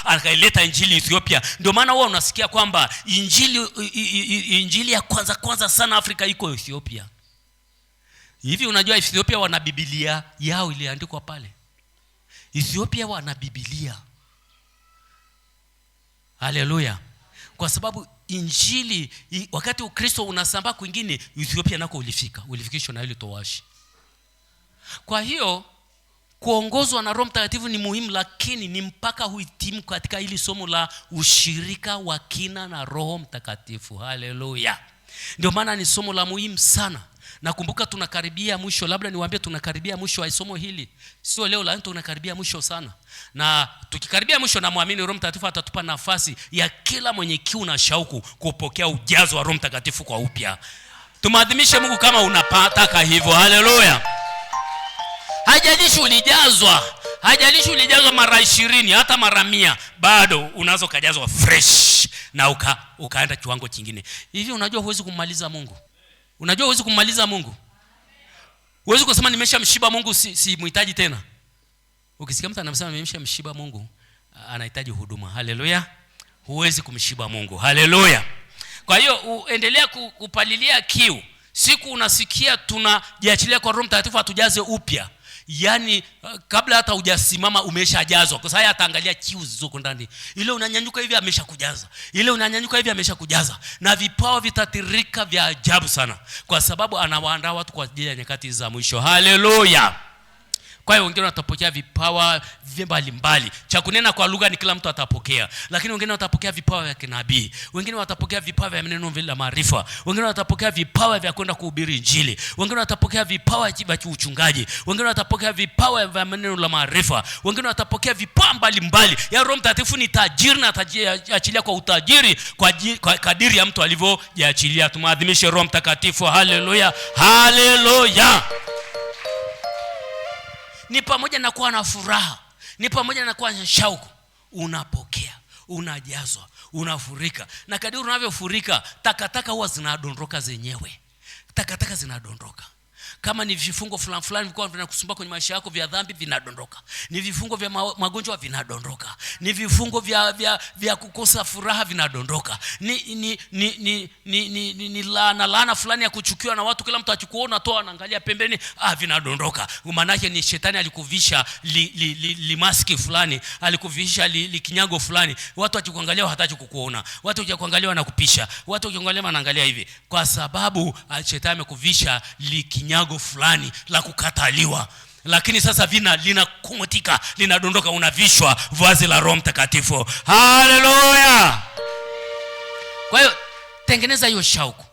akaileta injili Ethiopia. Ndio maana wao unasikia kwamba injili ya kwanza sana Afrika iko Ethiopia. Hivi unajua Ethiopia wana Biblia yao iliandikwa pale. Ethiopia wana Biblia. Haleluya. Kwa sababu injili wakati Ukristo unasambaa kwingine, Ethiopia nako ulifikishwa na ile towashi. Kwa hiyo kuongozwa na Roho Mtakatifu ni muhimu, lakini ni mpaka huitimu katika hili somo la ushirika wa kina na Roho Mtakatifu. Haleluya. Ndio maana ni somo la muhimu sana. Nakumbuka tunakaribia mwisho, labda niwaambie tunakaribia mwisho wa somo hili. Sio leo, lakini tunakaribia mwisho sana. Na tukikaribia mwisho, na muamini Roho Mtakatifu atatupa nafasi ya kila mwenye kiu na shauku kupokea ujazo wa Roho Mtakatifu kwa upya. Tumaadhimishe Mungu kama unapataka hivyo. Haleluya. Hajalishi ulijazwa mara 20 hata mara 100, bado unazo kujazwa fresh na ukaenda kiwango kingine. Hivi unajua huwezi kumaliza Mungu. Huwezi kusema nimeshamshiba Mungu, si muhitaji tena. Ukisikia mtu anasema nimeshamshiba Mungu, anahitaji huduma. Haleluya. Huwezi kumshiba Mungu. Haleluya. Kwa hiyo endelea kupalilia kiu. Siku unasikia tunajiachilia kwa Roho Mtakatifu atujaze upya. Yaani kabla hata hujasimama umeshajazwa. Kwa sababu ataangalia kiu zilizoko ndani. Ile unanyanyuka hivi ameshakujaza. Na vipawa vitatirika vya ajabu sana, kwa sababu anawaandaa watu kwa ajili ya nyakati za mwisho. Haleluya. Kwa hiyo wengine watapokea vipawa mbalimbali. Cha kunena kwa lugha ni kila mtu atapokea, lakini wengine watapokea vipawa vya kinabii, wengine watapokea vipawa vya maneno vya maarifa, wengine watapokea vipawa vya kwenda kuhubiri injili, wengine watapokea vipawa vya uchungaji, wengine watapokea vipawa vya maneno la maarifa, wengine watapokea vipawa mbalimbali. Ya Roho Mtakatifu ni tajiri na atajiachilia kwa utajiri kwa kadiri ya mtu alivyojiachilia. Tumaadhimishe Roho Mtakatifu. Haleluya. Haleluya. Ni pamoja na kuwa na furaha, ni pamoja na kuwa na shauku. Unapokea, unajazwa, unafurika. Na kadiri unavyofurika, takataka huwa zinadondoka zenyewe. Takataka zinadondoka. Kama ni vifungo fulani vilikuwa vinakusumbua kwenye maisha yako vya dhambi, vinadondoka. Ni vifungo vya magonjwa, vinadondoka. Ni vifungo vya kukosa furaha, vinadondoka. Ni laana fulani ya kuchukiwa na watu, kila mtu akikuona toa anaangalia pembeni, vinadondoka. Maana yake ni shetani alikuvisha limaski fulani, alikuvisha likinyago fulani. Watu wakikuangalia hataki kukuona. Watu wakikuangalia wanakupisha. Watu wakikuangalia wanaangalia hivi, kwa sababu shetani amekuvisha likinyago fulani la kukataliwa. Lakini sasa linakumotika, linadondoka, unavishwa vazi la Roho Mtakatifu. Haleluya. Kwa hiyo tengeneza hiyo shauku.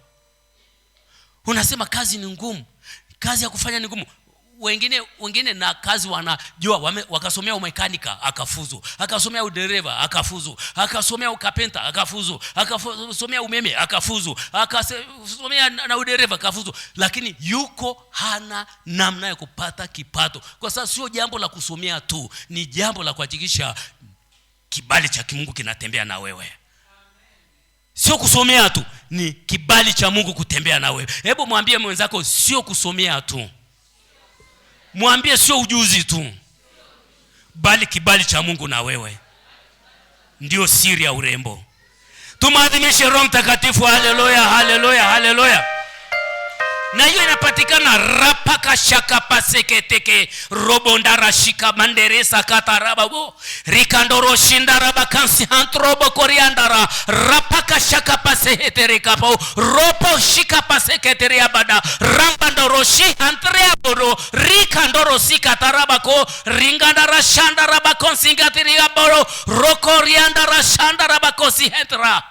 Unasema kazi ni ngumu, kazi ya kufanya ni ngumu. Wengine na kazi wanajua, wakasomea umekanika akafuzu, akasomea udereva akafuzu, akasomea ukapenta akafuzu, akasomea umeme akafuzu, akasomea na udereva akafuzu, lakini yuko hana namna ya kupata kipato. Kwa sababu sio jambo la kusomea tu, ni jambo la kuhakikisha kibali cha Mungu kinatembea na wewe. Sio kusomea tu, ni kibali cha Mungu kutembea na wewe. Hebu mwambie mwenzako sio kusomea tu. Mwambie sio ujuzi tu, bali kibali cha Mungu na wewe. Ndio siri ya urembo. Tumaadhimishe Roho Mtakatifu. Haleluya, haleluya, haleluya. Na hiyo inapatikana rapaka shaka paseketeke robondara shika manderesa katarababo rikandoro shindaraba kansi hantrobo koriandara rapaka shaka paseheterekapo ropo shika paseketere abada rambandoro shi hantreaboro rikandoro sikatarabako ringandara shandaraba konsingatiri aboro rokoriandara shandaraba konsihentra.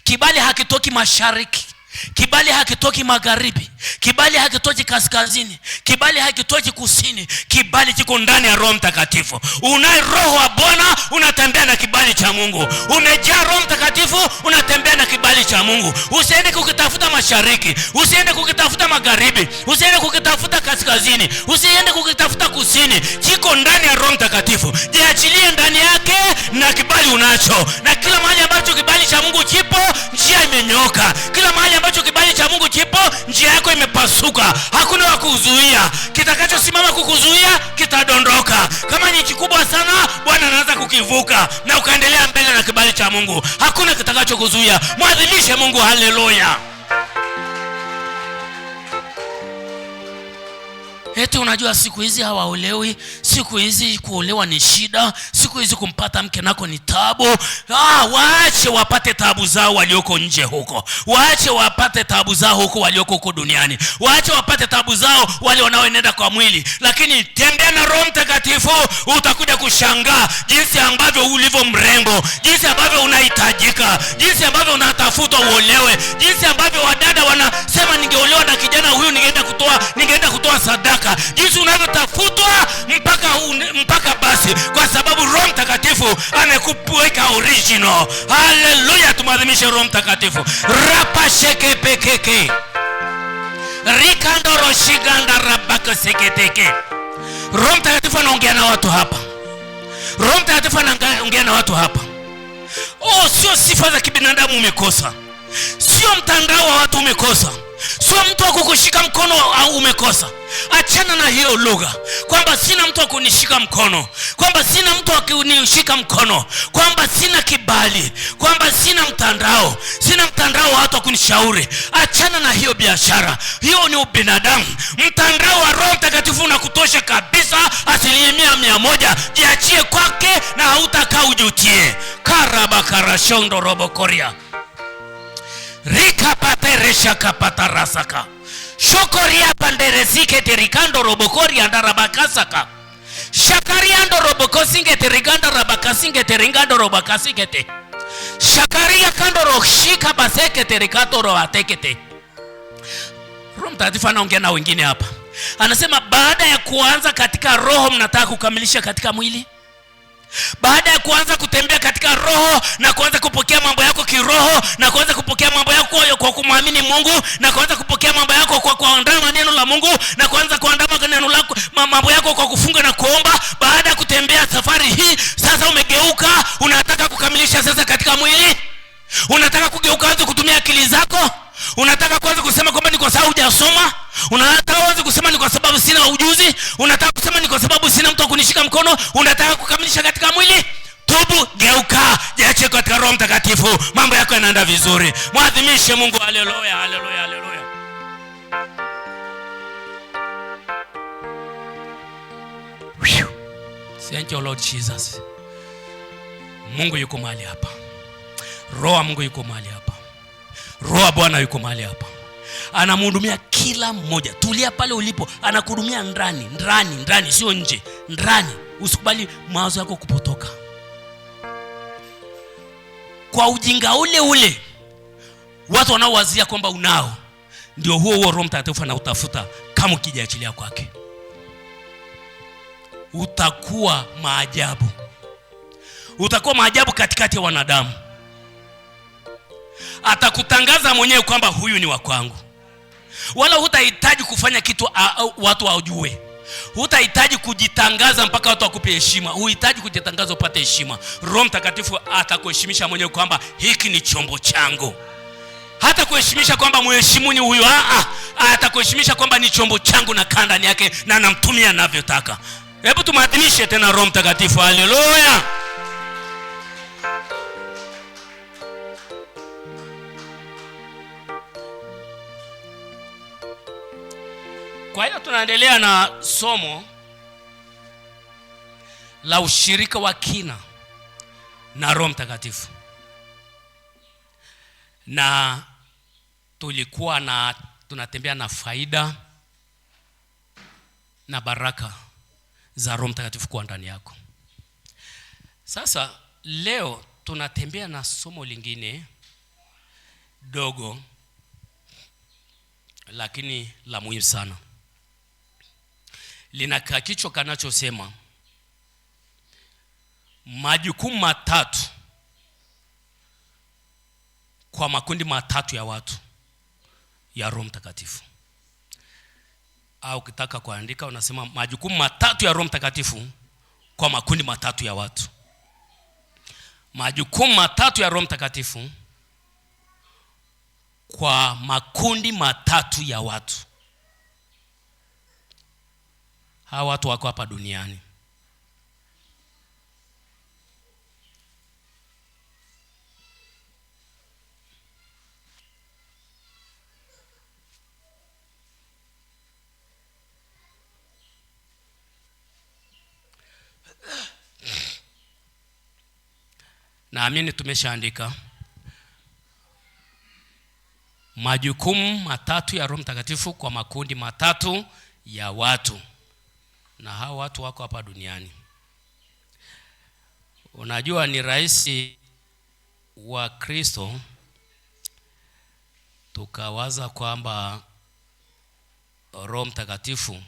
Kibali hakitoki mashariki, kibali hakitoki magharibi, kibali hakitoki kaskazini, kibali hakitoki kusini. Kibali kiko ndani ya Roho Mtakatifu. Unaye Roho wa Bwana, unatembea na kibali cha Mungu. Umejaa Roho Mtakatifu, unatembea na kibali cha Mungu. Usiende kukitafuta mashariki, usiende kukitafuta magharibi, usiende kukitafuta kaskazini, usiende kukitafuta kusini. Kiko ndani ya Roho Mtakatifu. Jiachilie ndani yake na kibali unacho. Na kila mahali ambacho kibali cha Mungu kipo, njia imenyoka. Kila mahali ambacho kibali cha Mungu kipo, njia yako imepangwa. kitapasuka, hakuna wa kuzuia. Kitakachosimama kukuzuia kitadondoka. Kama ni kikubwa sana, Bwana anaanza kukivuka na ukaendelea mbele na kibali cha Mungu. Hakuna kitakachokuzuia. Mwadhimishe Mungu. Haleluya. Eti unajua siku hizi hawaolewi, siku hizi kuolewa ni shida, siku hizi kumpata mke nako ni tabu. Waache wapate tabu zao walioko nje huko. Waache wapate tabu zao huko walioko huko duniani. Waache wapate tabu zao wale wanaoenenda kwa mwili. Lakini tembea na Roho Mtakatifu, utakuja kushangaa jinsi ambavyo ulivyo mrembo, jinsi ambavyo unahitajika, jinsi ambavyo unatafuta uolewe, jinsi ambavyo wadada wanasema ningeolewa na kijana huyu, ningeenda kutoa sadaka. Jinsi unavyotafutwa mpaka basi, kwa sababu Roho Mtakatifu amekuweka original. Haleluya. Tumadhimishe Roho Mtakatifu. Rapa sheke pekeke rikandoro shiganda rabaka seketeke. Roho Mtakatifu anaongea na watu hapa. Roho Mtakatifu anaongea na watu hapa. Sio sifa za kibinadamu umekosa, sio mtandao wa watu umekosa, sio mtu wa kukushika mkono au umekosa. Achana na hiyo lugha kwamba sina mtu wa kunishika mkono, kwamba sina mtu wa kunishika mkono, kwamba sina kibali, kwamba sina mtandao wa watu wa kunishauri. Achana na hiyo biashara. Hiyo ni ubinadamu. Mtandao wa Roho Mtakatifu unakutosha kabisa 100%. Jiachie kwake na hautakaa ujutie. Karabakarashondo robokoria rikapateresha kapatarasaka shokoria panderesike terikando robokoria ndarabakasaka shakariando robokosinge teriganda rabakasinge teringando robakasikete shakaria kando roshika baseke terikato roatekete. Roho Mtakatifu anaongea na wengine hapa. Anasema baada ya kuanza katika roho, mnataka kukamilisha katika mwili. Baada ya kuanza kutembea katika roho na kuanza kupokea mambo yako kiroho, na kuanza kupokea mambo yako kwa kumwamini Mungu, na kuanza kupokea mambo yako kwa kuandama neno la Mungu, na kuanza kuandama neno lako mambo yako kwa kufunga na kuomba. Baada ya kutembea safari hii, sasa umegeuka, unataka kukamilisha sasa katika mwili. Unataka kugeuka, anza kutumia akili zako. Unataka kwanza kusema kwamba ni kwa sababu hujasoma. Unataka kwanza kusema ni kwa sababu sina ujuzi. Unataka kusema ni kwa sababu sina mtu wa kunishika mkono. Unataka kukamilisha katika mwili. Tubu, geuka, jiache katika Roho Mtakatifu. Mambo yako yanaenda vizuri. Mwadhimishe Mungu. Haleluya, haleluya, haleluya. Thank you Lord Jesus. Mungu yuko mahali hapa. Roho wa Mungu yuko mahali hapa. Roho wa Bwana yuko mahali hapa. Anamhudumia kila mmoja. Tulia pale ulipo. Anakuhudumia ndani, sio nje. Ndani. Usikubali mawazo yako kupotoka kwa ujinga ule watu wanaowazia kwamba unao. Ndio huo Roho Mtakatifu anautafuta. Kama ukijiachilia kwake, utakuwa maajabu. Utakuwa maajabu katikati ya wanadamu. Atakutangaza mwenyewe kwamba huyu ni wa kwangu. Wala hutahitaji kufanya kitu watu wajue. Hutahitaji kujitangaza mpaka watu wakupe heshima. Huhitaji kujitangaza upate heshima. Roho Mtakatifu atakuheshimisha mwenyewe kwamba hiki ni chombo changu. Hata kuheshimisha kwamba mheshimuni huyu. Atakuheshimisha kwamba ni chombo changu na kanda ndani yake na namtumia anavyotaka. Hebu tumaadhimishe tena Roho Mtakatifu. Haleluya. Kwa hiyo tunaendelea na somo la ushirika wa kina na Roho Mtakatifu. Na tunatembea na faida na baraka za Roho Mtakatifu kwa ndani yako. Sasa leo tunatembea na somo lingine dogo lakini la muhimu sana. Lina kichwa kanachosema majukumu matatu kwa makundi matatu ya watu ya Roho Mtakatifu. Au ukitaka kuandika unasema majukumu matatu ya Roho Mtakatifu kwa makundi matatu ya watu. Majukumu matatu ya Roho Mtakatifu kwa makundi matatu ya watu. Hawa watu wako hapa duniani. Naamini tumeshaandika majukumu matatu ya Roho Mtakatifu kwa makundi matatu ya watu, na hao watu wako hapa duniani. Unajua ni rahisi wa Kristo tukawaza kwamba Roho Mtakatifu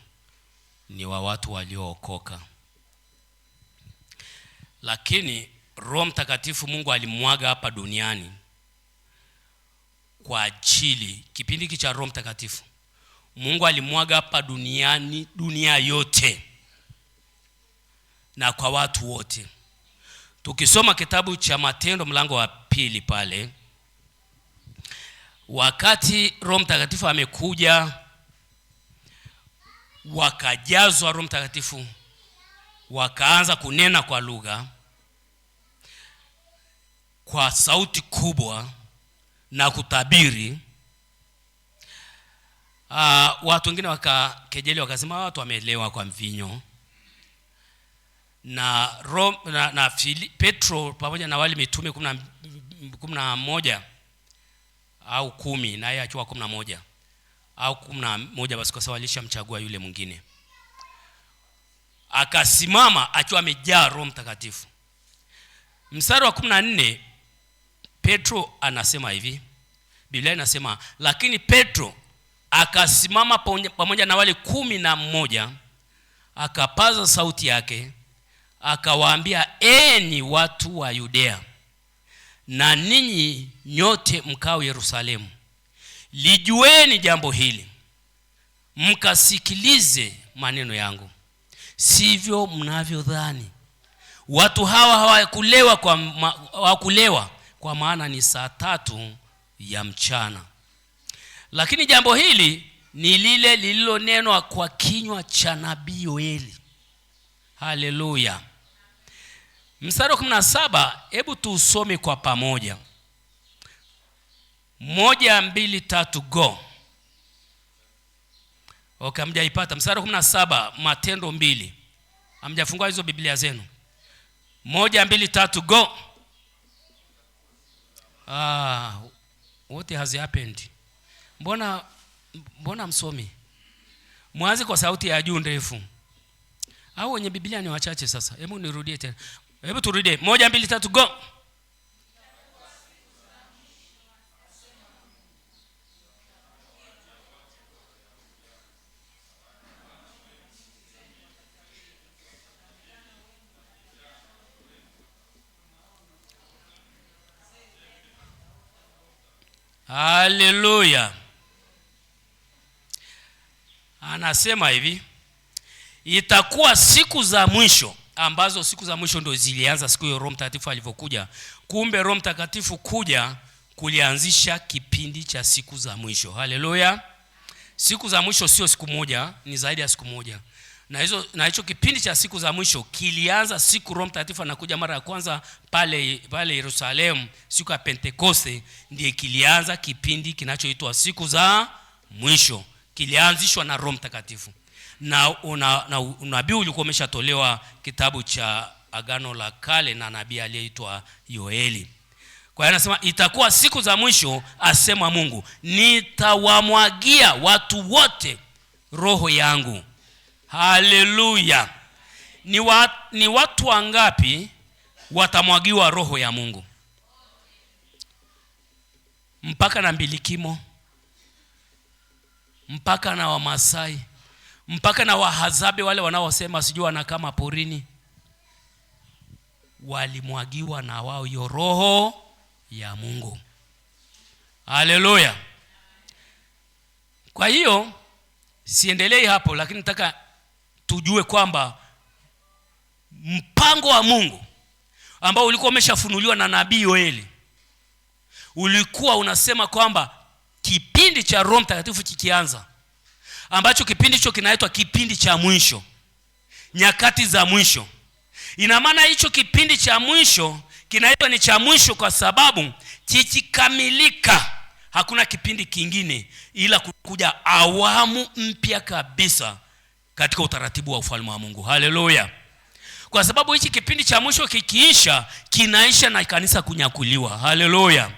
ni wa watu waliookoka, lakini Roho Mtakatifu Mungu alimwaga hapa duniani kwa ajili, kipindi cha Roho Mtakatifu Mungu alimwaga hapa duniani, dunia yote na kwa watu wote. Tukisoma kitabu cha Matendo mlango wa 2 pale, wakati Roho Mtakatifu amekuja, wakajazwa Roho Mtakatifu, wakaanza kunena kwa lugha kwa sauti kubwa na kutabiri. Watu wengine wakakejeli, wakasema watu wameelewa kwa mvinyo. Na Petro pamoja na wale mitume 11 au 10, na yeye akiwa 11 au 11, basi kwa sababu alishamchagua yule mwingine, akasimama akiwa amejaa Roho Mtakatifu. Mstari wa 14 Petro anasema hivi, Biblia inasema, lakini Petro akasimama pamoja na wale 11, akapaza sauti yake, akawaambia, enyi watu wa Yudea na ninyi nyote mkao Yerusalemu, lijueni jambo hili, mkasikilize maneno yangu. Sivyo mnavyodhani, watu hawa hawakulewa kwa maana ni saa 3 ya mchana. Lakini jambo hili ni lile lililonenwa kwa kinywa cha nabii Yoeli. Haleluya. Mstari wa 17, hebu tuusome kwa pamoja. 1, 2, 3 go. Okay, mjaipata mstari wa 17 Matendo 2. Hamjafungua hizo Biblia zenu? 1, 2, 3 go. What has happened? Mbona msomi? Mwanze kwa sauti ya juu ndefu. Au wenye Biblia ni wachache sasa? Hebu nirudie tena. Hebu turudie. 1, 2, 3 go. Haleluya. Anasema hivi, itakuwa siku za mwisho, ambazo siku za mwisho ndio zilianza siku ya Roho Mtakatifu alivyokuja. Kumbe Roho Mtakatifu kuja kulianzisha kipindi cha siku za mwisho. Haleluya. Siku za mwisho sio siku moja, ni zaidi ya siku moja. Na hicho kipindi cha siku za mwisho kilianza siku Roho Mtakatifu anakuja mara ya kwanza pale Yerusalemu, siku ya Pentekoste. Ndiye kilianza kipindi kinachoitwa siku za mwisho. Kilianzishwa na Roho Mtakatifu. Na unabii ulikuwa umeshatolewa kitabu cha Agano la Kale na nabii aliyeitwa Yoeli. Kwa hiyo anasema itakuwa siku za mwisho, asema Mungu, nitawamwagia watu wote roho yangu. Haleluya. Ni watu wangapi watamwagiwa roho ya Mungu? Mpaka na mbilikimo, mpaka na Wamasai, mpaka na Wahazabe, wale wanaosema sijui wana kama porini, walimwagiwa na wao hiyo roho ya Mungu. Haleluya. Kwa hiyo siendelei hapo, lakini nataka tujue kwamba mpango wa Mungu ambao ulikuwa umeshafunuliwa na nabii Yoeli ulikuwa unasema kwamba kipindi cha Roho Mtakatifu kikianza, ambacho kipindi hicho kinaitwa kipindi cha mwisho, nyakati za mwisho. Ina maana hicho kipindi cha mwisho kinaitwa ni cha mwisho kwa sababu kikikamilika hakuna kipindi kingine ila kuja awamu mpya kabisa katika utaratibu wa ufalme wa Mungu. Haleluya. Kwa sababu hichi kipindi cha mwisho kikiisha, kinaisha na kanisa kunyakuliwa. Haleluya.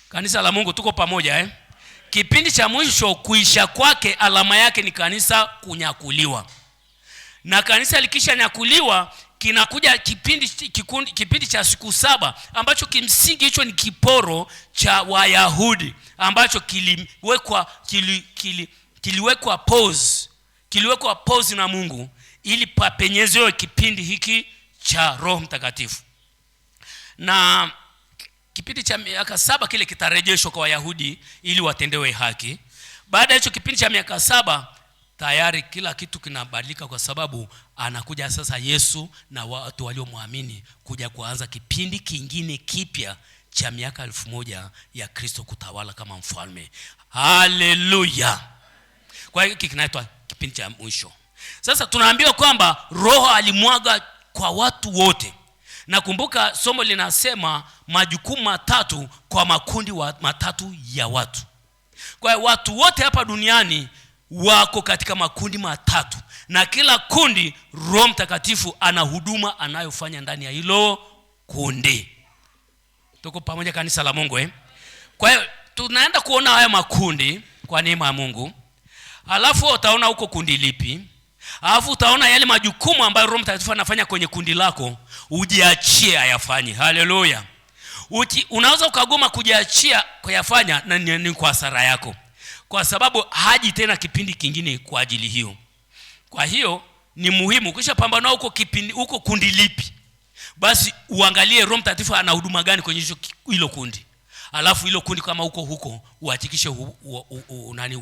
Kanisa la Mungu tuko pamoja Kipindi cha mwisho kuisha kwake, alama yake ni kanisa kunyakuliwa. Na kanisa likisha nyakuliwa, kinakuja kipindi cha siku 7 ambacho kimsingi hicho ni kiporo cha Wayahudi ambacho kiliwekwa pause na Mungu ili papenyezewe kipindi hiki cha Roho Mtakatifu. Na kipindi cha miaka 7 kile kitarejeshwa kwa Wayahudi ili watendewe haki. Baada ya hicho kipindi cha miaka 7 tayari kila kitu kinabadilika, kwa sababu anakuja sasa Yesu na watu waliomwamini kuja kuanza kipindi kingine kipya cha miaka 1000 ya Kristo kutawala kama mfalme. Haleluya. Kwa hiyo hiki kinaitwa kipindi cha mwisho. Sasa tunaambiwa kwamba Roho alimwaga kwa watu wote. Na kumbuka somo linasema majukumu matatu kwa makundi matatu ya watu. Kwa hiyo watu wote hapa duniani wako katika makundi matatu, na kila kundi Roho Mtakatifu ana huduma anayofanya ndani ya hilo kundi. Tuko pamoja kanisa la Mungu Kwa hiyo tunaenda kuona haya makundi kwa neema ya Mungu. Alafu utaona huko kundi lipi. Alafu utaona yale majukumu ambayo Roho Mtakatifu anafanya kwenye kundi lako, ujiachie ayafanye. Haleluya. Unaweza ukagoma kujiachia kuyafanya, na ni kwa hasara yako, kwa sababu haji tena kipindi kingine kwa ajili hiyo. Kwa hiyo ni muhimu kisha pambana huko kundi lipi, basi uangalie Roho Mtakatifu ana huduma gani kwenye hilo kundi. Alafu hilo kundi kama huko uhakikishe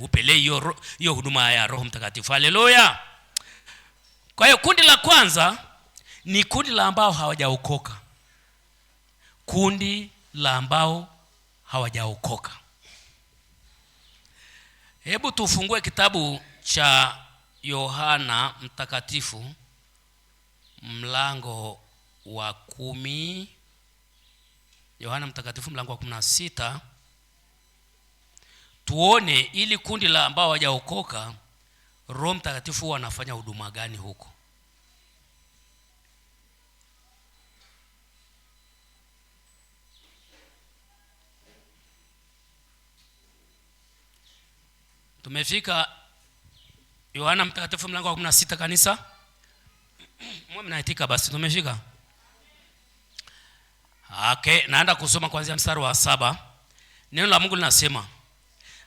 upelei hiyo huduma ya Roho Mtakatifu. Haleluya. Kwa hiyo kundi la kwanza ni kundi la ambao hawajaokoka. Kundi la ambao hawajaokoka. Hebu tufungue kitabu cha Yohana Mtakatifu mlango wa 10. Yohana Mtakatifu mlango wa 16. Tuone ili kundi la ambao hawajaokoka Roho Mtakatifu anafanya huduma gani huko. Tumefika Yohana Mtakatifu mlango wa 16 kanisa. Mwe mnaitika basi tumefika. Okay, naenda kusoma kuanzia mstari wa 7. Neno la Mungu linasema,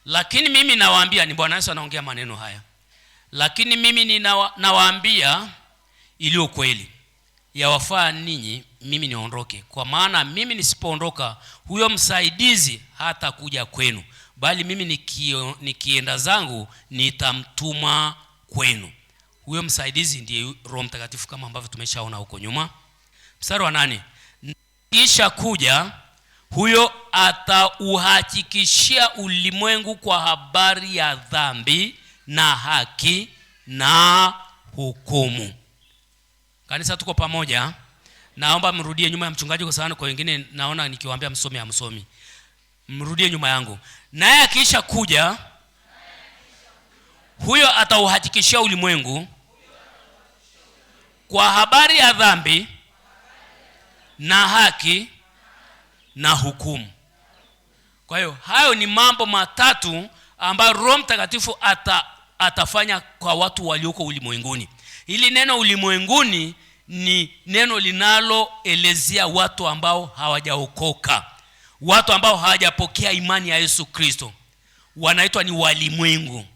lakini mimi nawaambia, ni Bwana Yesu anaongea maneno haya. Lakini mimi nawaambia iliyo kweli, yawafaa ninyi mimi niondoke, kwa maana mimi nisipoondoka huyo msaidizi hata kuja kwenu, bali mimi nikienda zangu nitamtuma kwenu. Huyo msaidizi ndiye Roho Mtakatifu kama ambavyo tumeshaona huko nyuma. Mstari wa 8, kisha kuja huyo atauhakikishia ulimwengu kwa habari ya dhambi na haki na hukumu. Kanisa tuko pamoja? Naomba mrudie nyuma ya mchungaji, kwa sababu kwa wengine naona nikiwaambia msomi. Mrudie nyuma yangu. Naye akisha kuja huyo atauhakikishia ulimwengu kwa habari ya dhambi na haki na hukumu. Kwa hiyo hayo ni mambo matatu ambayo Roho Mtakatifu atafanya kwa watu walioko ulimwenguni. Hili neno ulimwenguni ni neno linaloelezea watu ambao hawajaokoka, watu ambao hawajapokea imani ya Yesu Kristo, wanaitwa ni walimwengu.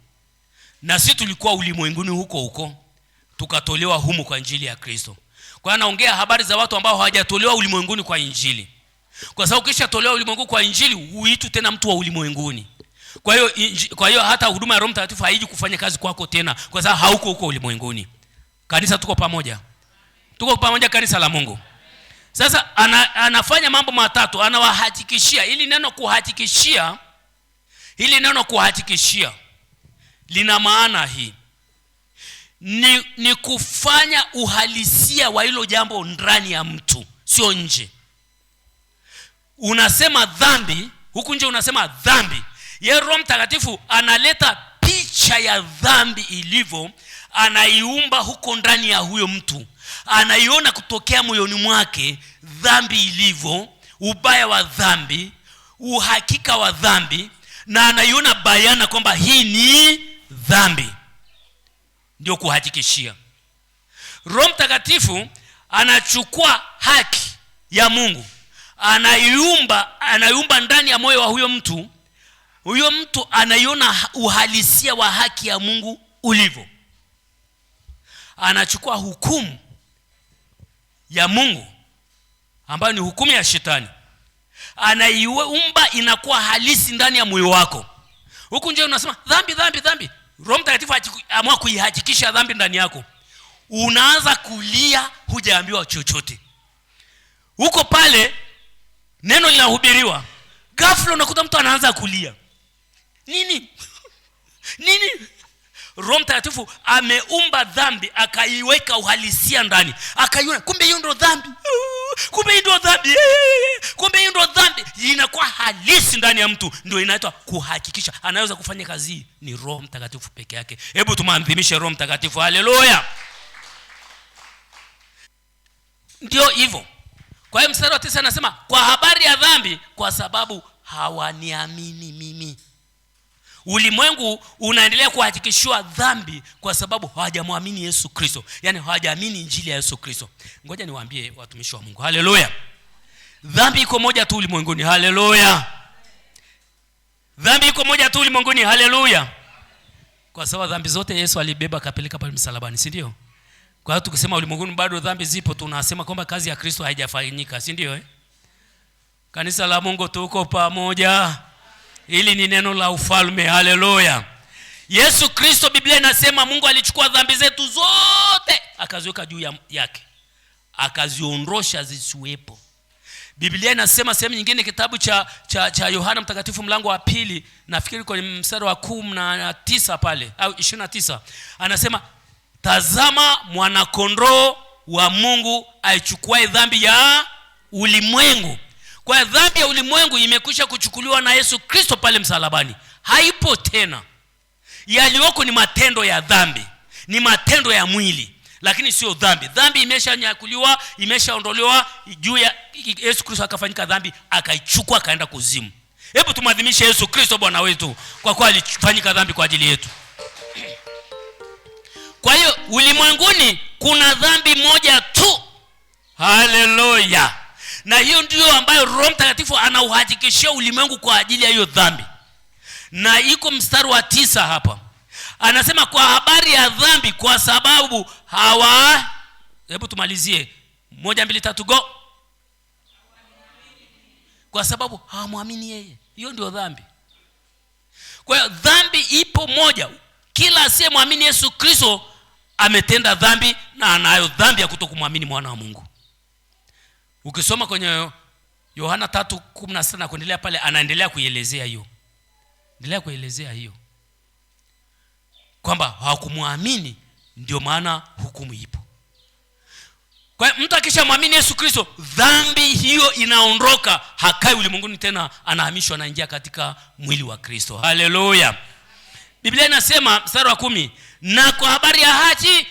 Na sisi tulikuwa ulimwenguni huko tukatolewa humu kwa injili ya Kristo. Kwa hiyo naongea habari za watu ambao hawajatolewa ulimwenguni kwa injili, kwa sababu kisha tolewa ulimwengu kwa injili huitwi tena mtu wa ulimwenguni. Kwa hiyo hata huduma ya Roho Mtakatifu haiji kufanya kazi kwako tena, kwa sababu hauko huko ulimwenguni. Kanisa tuko pamoja? Tuko pamoja kanisa la Mungu? Sasa anafanya mambo matatu, anawahakikishia. Hili neno kuhakikishia lina maana hii. ni kufanya uhalisia wa hilo jambo ndani ya mtu, sio nje. Unasema dhambi, huku nje unasema dhambi. Yeye Roho Mtakatifu analeta picha ya dhambi ilivyo, anaiumba huko ndani ya huyo mtu. Anaiona kutokea moyoni mwake dhambi ilivyo, ubaya wa dhambi, uhakika wa dhambi, na anaiona bayana kwamba hii ni dhambi. Ndio kuhakikishia. Roho Mtakatifu anachukua haki ya Mungu, anaiumba ndani ya moyo wa huyo mtu. Huyo mtu anaiona uhalisia wa haki ya Mungu ulivyo. Anachukua hukumu ya Mungu ambayo ni hukumu ya shetani, anaiumba inakuwa halisi ndani ya moyo wako. Huku nje unasema dhambi, dhambi, dhambi. Roho Mtakatifu amua kuihakikisha dhambi ndani yako. Unaanza kulia, hujaambiwa chochote. Huko pale neno linahubiriwa, ghafla unakuta mtu anaanza kulia. Nini? Nini? Roho Mtakatifu ameumba dhambi, akaiweka uhalisia ndani. Akaiona kumbe hiyo ndio dhambi. Kumbe hiyo ndio dhambi. Kumbe hiyo ndio dhambi. Inakuwa halisi ndani ya mtu, ndio inaitwa kuhakikisha. Anaweza kufanya kazi ni Roho Mtakatifu peke yake. Hebu tumaadhimishe Roho Mtakatifu. Haleluya. Ndio hivyo. Kwa hiyo mstari wa 9 anasema kwa habari ya dhambi, kwa sababu hawaniamini mimi. Ulimwengu unaendelea kuhakikishwa dhambi kwa sababu hawajamwamini Yesu Kristo. Yaani hawajaamini injili ya Yesu Kristo. Ngoja niwaambie watumishi wa Mungu. Haleluya. Dhambi iko moja tu ulimwenguni. Haleluya. Dhambi iko moja tu ulimwenguni. Haleluya. Kwa sababu dhambi zote Yesu alibeba akapeleka pale msalabani, si ndio? Kwa hiyo tukisema ulimwenguni bado dhambi zipo, tunasema kwamba kazi ya Kristo haijafanyika, si ndio? Kanisa la Mungu tuko pamoja. Hili ni neno la ufalme. Haleluya. Yesu Kristo, Biblia inasema Mungu alichukua dhambi zetu zote akaziweka juu yake, akaziondosha zisiwepo. Biblia inasema sehemu nyingine, kitabu cha Yohana Mtakatifu mlango wa 2, nafikiri kwenye mstari wa 19 pale au 29, anasema tazama mwana kondoo wa Mungu aichukuaye dhambi ya ulimwengu. Kwa dhambi ya ulimwengu imekwisha kuchukuliwa na Yesu Kristo pale msalabani. Haipo tena. Yaliyoko ni matendo ya dhambi, ni matendo ya mwili, lakini sio dhambi. Dhambi imeshanyakuliwa, imeshaondolewa juu ya Yesu Kristo, akafanyika dhambi, akaichukua akaenda kuzimu. Hebu tumadhimishe Yesu Kristo Bwana wetu kwa kuwa alifanyika dhambi kwa ajili yetu. Kwa hiyo ulimwenguni kuna dhambi moja tu. Haleluya. Na hiyo ndio ambayo Roho Mtakatifu anauhakikishia ulimwengu kwa ajili ya hiyo dhambi. Na iko mstari wa 9 hapa. Anasema kwa habari ya dhambi, kwa sababu hebu tumalizie 1 2 3 go. Kwa sababu hawamwamini yeye. Hiyo ndio dhambi. Kwa hiyo dhambi ipo moja. Kila asiyemwamini Yesu Kristo ametenda dhambi, na anayo dhambi ya kutokumwamini mwana wa Mungu. Ukisoma kwenye Yohana 3:16 na kuendelea pale, anaendelea kuielezea hiyo. Endelea kuelezea hiyo kwamba hawakumwamini, ndio maana hukumu ipo. Kwa hiyo mtu akishamwamini Yesu Kristo, dhambi hiyo inaondoka, hakai ulimwenguni tena, anahamishwa na ingia katika mwili wa Kristo. Haleluya. Biblia inasema mstari wa 10, na kwa habari ya haki,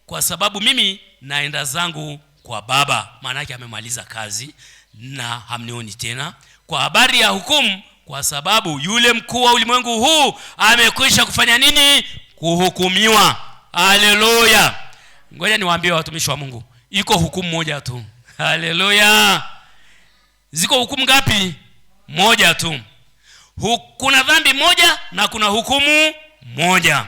kwa sababu mimi naenda zangu kwa Baba. Maana yake amemaliza kazi na hamnioni tena. Kwa habari ya hukumu, kwa sababu yule mkuu wa ulimwengu huu amekwisha kufanya nini? Kuhukumiwa. Haleluya. Ngoja niwaambie watumishi wa Mungu, iko hukumu moja tu. Haleluya. Ziko hukumu ngapi? Moja tu. Kuna dhambi moja na kuna hukumu moja.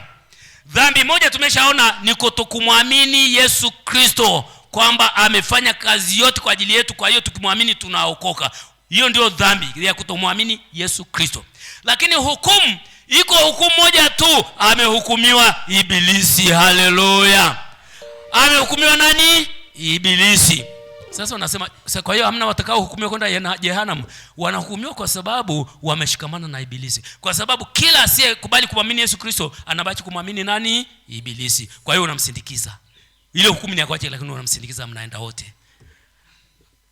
Dhambi moja tumeshaona ni kutokumwamini Yesu Kristo, kwamba amefanya kazi yote kwa ajili yetu, kwa hiyo tukimwamini tunaokoka. Hiyo ndio dhambi ya kutomwamini Yesu Kristo. Lakini hukumu, iko hukumu moja tu, amehukumiwa Ibilisi. Haleluya. Amehukumiwa nani? Ibilisi. Sasa unasema kwa hiyo hamna watakao hukumiwa kwenda jehanamu. Wanahukumiwa kwa sababu wameshikamana na ibilisi. Kwa sababu kila asiyekubali kumwamini Yesu Kristo anabaki kumwamini nani? Ibilisi. Kwa hiyo unamsindikiza. Ile hukumu ni ya kwake, lakini unamsindikiza, mnaenda wote.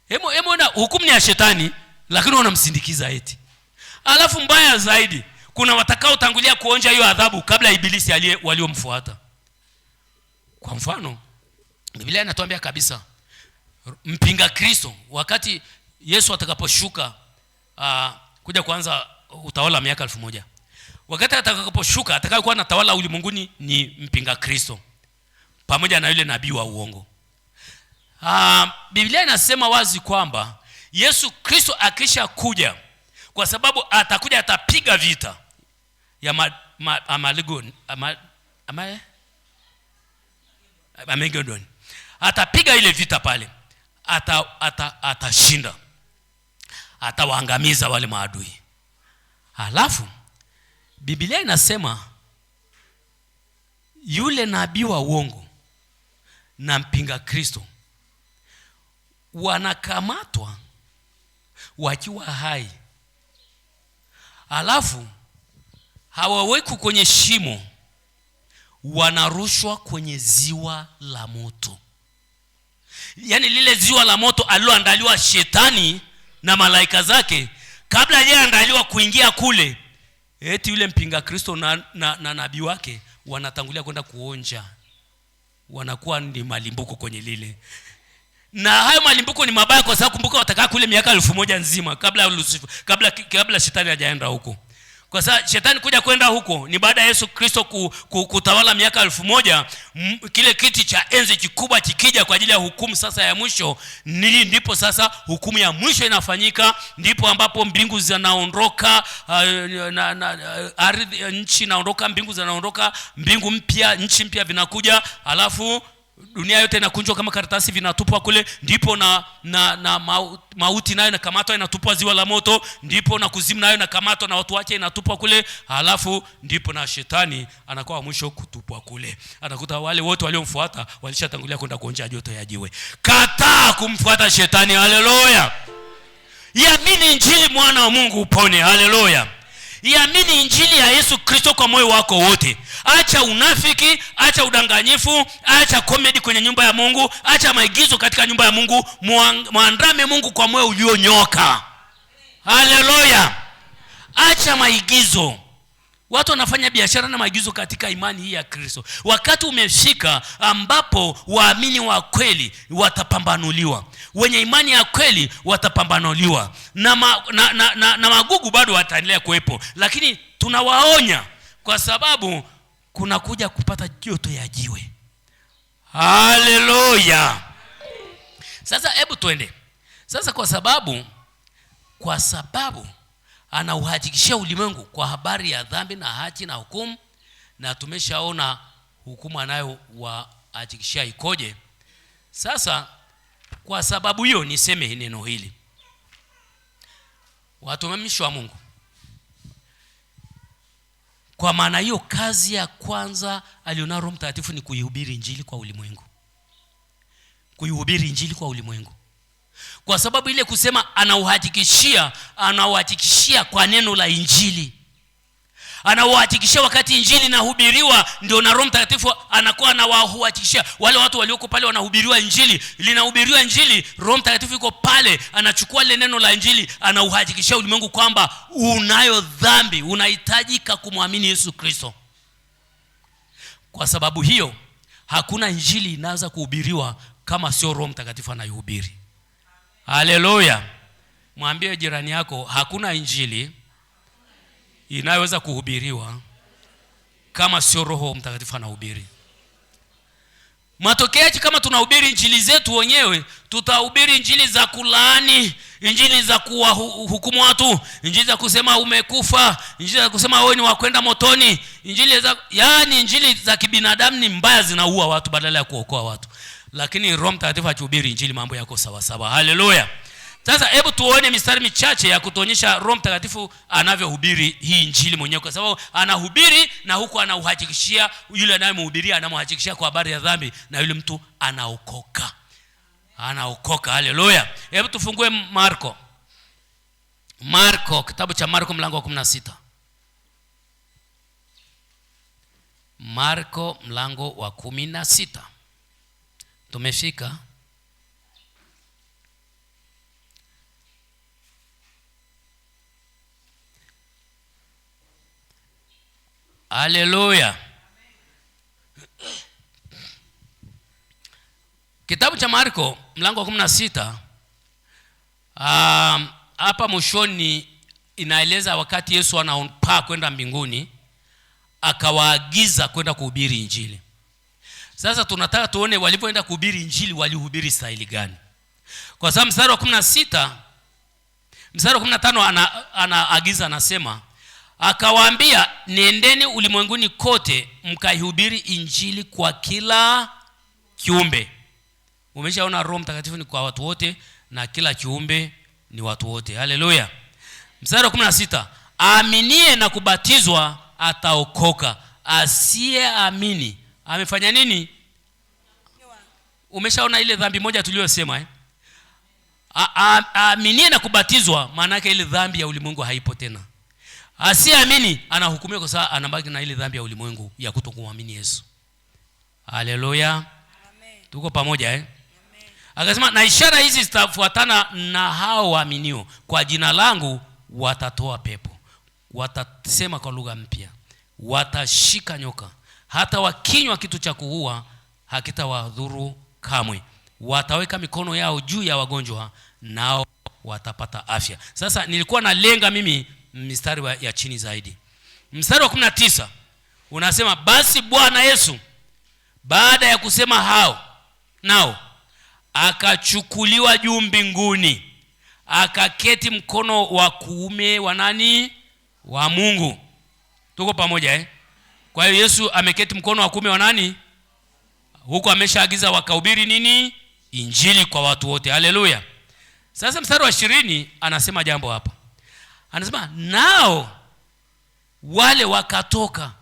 Hemo na hukumu ni ya shetani, lakini unamsindikiza eti. Alafu mbaya zaidi, kuna watakao tangulia kuonja hiyo adhabu kabla ibilisi waliomfuata. Kwa mfano, Biblia inatuambia kabisa, mpinga Kristo wakati Yesu atakaposhuka kuja kuanza utawala miaka 1000, wakati atakaposhuka atakayokuwa anatawala ulimwenguni ni mpinga Kristo pamoja na yule nabii wa uongo. Biblia inasema wazi kwamba Yesu Kristo akisha kuja, kwa sababu atakuja atapiga vita ya Armageddon. Atapiga ile vita pale, atashinda, atawaangamiza wale maadui. Halafu Biblia inasema yule nabii wa uongo na mpinga Kristo wanakamatwa wakiwa hai. Halafu hawawekwi kwenye shimo, wanarushwa kwenye ziwa la moto. Yaani lile ziwa la moto aliloandaliwa shetani na malaika zake, kabla hajaandaliwa kuingia kule, eti yule mpinga Kristo na nabii wake wanatangulia kwenda kuonja, wanakuwa ni malimbuko kwenye lile. Na hayo malimbuko ni mabaya, kwa sababu kumbuka watakaa kule miaka 1000 nzima kabla shetani hajaenda huko. Kwa sababu shetani kuja kwenda huko ni baada ya Yesu Kristo kutawala miaka 1000. Kile kiti cha enzi kikubwa kikija kwa ajili ya hukumu sasa ya mwisho, ndipo sasa hukumu ya mwisho inafanyika. Ndipo ambapo mbingu zinaondoka, ardhi, nchi inaondoka, mbingu zinaondoka, mbingu mpya, nchi mpya vinakuja. Alafu dunia yote inakunjwa kama karatasi, vinatupwa kule. Ndipo na mauti nayo inakamatwa, inatupwa ziwa la moto. Ndipo na kuzimu nayo inakamatwa na watu wake, inatupwa kule. Halafu ndipo na shetani anakuwa mwisho kutupwa kule. Anakuta wale wote waliomfuata walishatangulia kwenda kuonja joto ya jiwe. Kataa kumfuata shetani. Haleluya! Iamini injili, mwana wa Mungu upone. Haleluya! Iamini injili ya Yesu Kristo kwa moyo wako wote. Acha unafiki, acha udanganyifu, acha comedy kwenye nyumba ya Mungu, acha maigizo katika nyumba ya Mungu. Muandame Mungu kwa moyo ulionyoka. Haleluya! Acha maigizo. Watu wanafanya biashara na maigizo katika imani hii ya Kristo. Wakati umefika ambapo waamini wa kweli watapambanuliwa. Wenye imani ya kweli watapambanuliwa. Na magugu bado wataendelea kuwepo, lakini tunawaonya kwa sababu kuna kuja kupata joto ya jiwe. Haleluya! Sasa hebu twende. Sasa kwa sababu anauhakikishia ulimwengu kwa habari ya dhambi na haki na hukumu, na tumeshaona hukumu anayowahakikishia ikoje. Sasa kwa sababu hiyo niseme neno hili, watumishi wa Mungu, kwa maana hiyo kazi ya kwanza alionayo Roho Mtakatifu ni kuihubiri injili kwa ulimwengu. Kuihubiri injili kwa ulimwengu. Kwa sababu ile kusema anauhakikishia kwa neno la injili. Anauhakikishia wakati injili inahubiriwa, ndio na Roho Mtakatifu anakuwa anawahakikishia wale watu walioko pale wanahubiriwa injili. Linahubiriwa injili, Roho Mtakatifu yuko pale, anachukua ile neno la injili, anauhakikishia ulimwengu kwamba unayo dhambi, unahitajika kumwamini Yesu Kristo. Kwa sababu hiyo hakuna injili inaweza kuhubiriwa kama sio Roho Mtakatifu anaihubiri. Haleluya! Mwambie jirani yako, hakuna injili inaweza kuhubiriwa kama sio Roho Mtakatifu anahubiri. Matokeo yake, kama tunahubiri injili zetu wenyewe, tutahubiri injili za kulaani, injili za kuwahukumu watu, injili za kusema umekufa, injili za kusema wewe ni wa kwenda motoni, injili za kibinadamu ni mbaya, zinaua watu badala ya kuokoa watu. Lakini Roho Mtakatifu akihubiri injili, mambo yako sawa sawa. Haleluya! Sasa hebu tuone mistari michache ya kutuonyesha Roho Mtakatifu anavyohubiri hii injili mwenyewe, kwa sababu anahubiri na huko anauhakikishia yule anayemhubiria, anamhakikishia kwa habari ya dhambi, na yule mtu anaokoka. anaokoka. Haleluya. Hebu tufungue Marko, kitabu cha Marko mlango wa 16. Marko mlango wa 16. Tumefika. Haleluya. Kitabu cha Marko mlango wa 16, hapa mwishoni inaeleza wakati Yesu anapaa kwenda mbinguni, akawaagiza kwenda kuhubiri injili. Sasa tunataka tuone walipoenda kuhubiri injili walihubiri staili gani. Kwa sababu mstari wa 16, mstari wa 15 anaagiza, anasema, akawaambia, nendeni ulimwenguni kote mkaihubiri injili kwa kila kiumbe. Umeshaona Roho Mtakatifu ni kwa watu wote na kila kiumbe ni watu wote. Haleluya. Mstari wa 16, aaminie na kubatizwa ataokoka, asiyeamini amefanya nini? Umeshaona ile dhambi moja tuliyosema aaminie na kubatizwa, maana yake ile dhambi ya ulimwengu haipo tena. Asiyeamini anahukumiwa kwa sababu anabaki na ile dhambi ya ulimwengu ya kutokuamini Yesu. Haleluya. Amen. Tuko pamoja Amen. Akasema, na ishara hizi zitafuatana na hao waaminio, kwa jina langu watatoa pepo, watasema kwa lugha mpya, watashika nyoka, hata wakinywa kitu cha kuua hakitawadhuru kamwe, wataweka mikono yao juu ya wagonjwa nao watapata afya. Sasa nilikuwa nalenga mimi mstari ya chini zaidi. Mstari wa 19 unasema, basi Bwana Yesu baada ya kusema nao akachukuliwa juu mbinguni, akaketi mkono wa kuume wa nani? Wa Mungu. Tuko pamoja Kwa hiyo Yesu ameketi mkono wa kuume wa nani? Huko ameshaagiza wakahubiri nini? Injili kwa watu wote. Haleluya. Sasa mstari wa 20 anasema jambo hapa. Anasema, nao wale wakatoka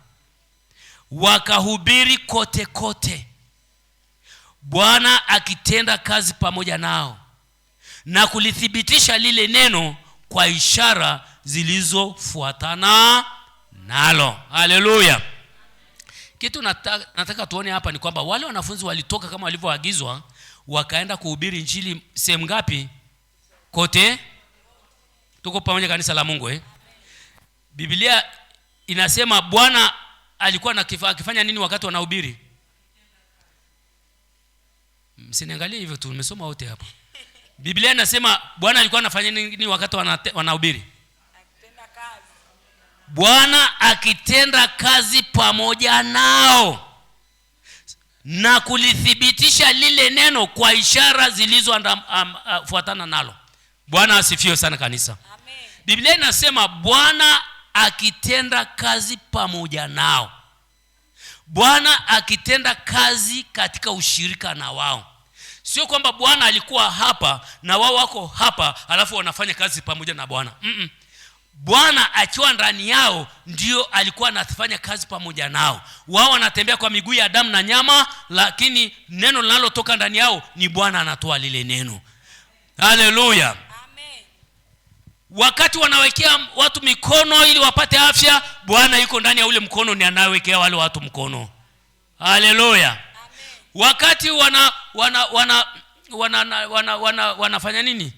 wakahubiri kote kote, Bwana akitenda kazi pamoja nao na kulithibitisha lile neno kwa ishara zilizofuatana nalo. Haleluya. Kitu nataka tuone hapa ni kwamba wale wanafunzi walitoka kama walivyoagizwa, wakaenda kuhubiri injili sehemu ngapi? Kote. Tuko pamoja kanisa la Mungu Biblia inasema Bwana alikuwa akifanya nini wakati wanahubiri? Msiniangalie hivyo tu, nimesoma wote hapa. Biblia inasema Bwana alikuwa anafanya nini wakati wanahubiri? Akitenda kazi. Bwana akitenda kazi pamoja nao na kulithibitisha lile neno kwa ishara zilizofuatana nalo. Bwana asifiwe sana kanisa. Amen. Biblia inasema Bwana akitenda kazi pamoja nao. Bwana akitenda kazi katika ushirika na wao. Sio kwamba Bwana alikuwa hapa na wao wako hapa alafu wanafanya kazi pamoja na Bwana. Bwana akiwa ndani yao ndio alikuwa anafanya kazi pamoja nao. Wao wanatembea kwa miguu ya damu na nyama, lakini neno linalotoka ndani yao ni Bwana anatoa lile neno. Haleluya. Amen. Wakati wanawekea watu mikono ili wapate afya, Bwana yuko ndani ya ule mkono, ni anawekea wale watu mkono. Haleluya. Amen. Wakati wanafanya nini?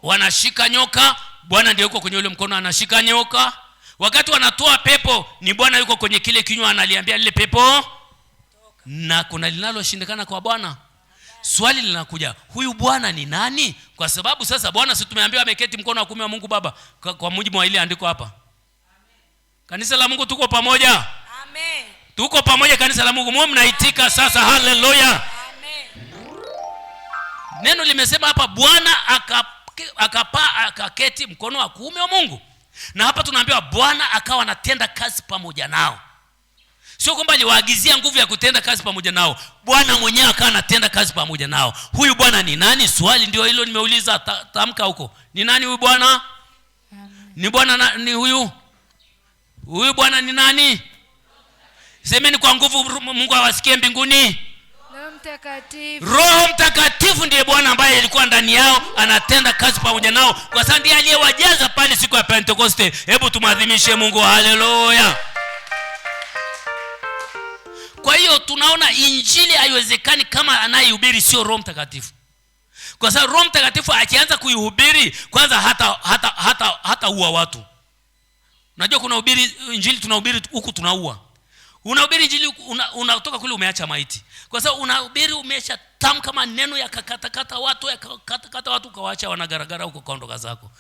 Wanashika nyoka, Bwana ndiye yuko kwenye ule mkono anashika nyoka. Wakati wanatoa pepo, ni Bwana yuko kwenye kile kinywa analiambia lile pepo toka. Na kuna linaloshindikana kwa Bwana. Swali linakuja, huyu Bwana ni nani? Kwa sababu sasa Bwana si tumeambiwa ameketi mkono wa kuume wa Mungu Baba kwa mujibu wa ile andiko hapa. Amen. Kanisa la Mungu tuko pamoja? Amen. Tuko pamoja kanisa la Mungu. Mwe mnaitika sasa. Haleluya. Amen. Neno limesema hapa Bwana akaketi mkono wa kuume wa Mungu. Na hapa tunaambiwa Bwana akawa anatenda kazi pamoja nao. Sio kwamba aliwaagizia nguvu ya kutenda kazi pamoja nao. Bwana mwenyewe akawa anatenda kazi pamoja nao. Huyu Bwana ni nani? Swali ndio hilo nimeuliza, tamka huko. Ni nani huyu Bwana? Ni Bwana ni huyu? Huyu Bwana ni nani? Semeni kwa nguvu Mungu awasikie mbinguni. Roho Mtakatifu ndiye Bwana ambaye alikuwa ndani yao, anatenda kazi pamoja nao, kwa sababu ndiye aliyewajaza pale siku ya Pentekoste. Hebu tumadhimishe Mungu. Haleluya. Kwa hiyo tunaona injili haiwezekani kama anayehubiri sio Roho Mtakatifu. Kwa sababu Roho Mtakatifu akianza kuihubiri, kwanza hata uwa watu. Unajua kuna hubiri injili, tunahubiri huku tunaua. Unahubiri injili unatoka kule umeacha maiti. Kwa sababu unahubiri umesha tamu kama neno ya kata watu kawaacha wanagaragara huko kaondoka zako.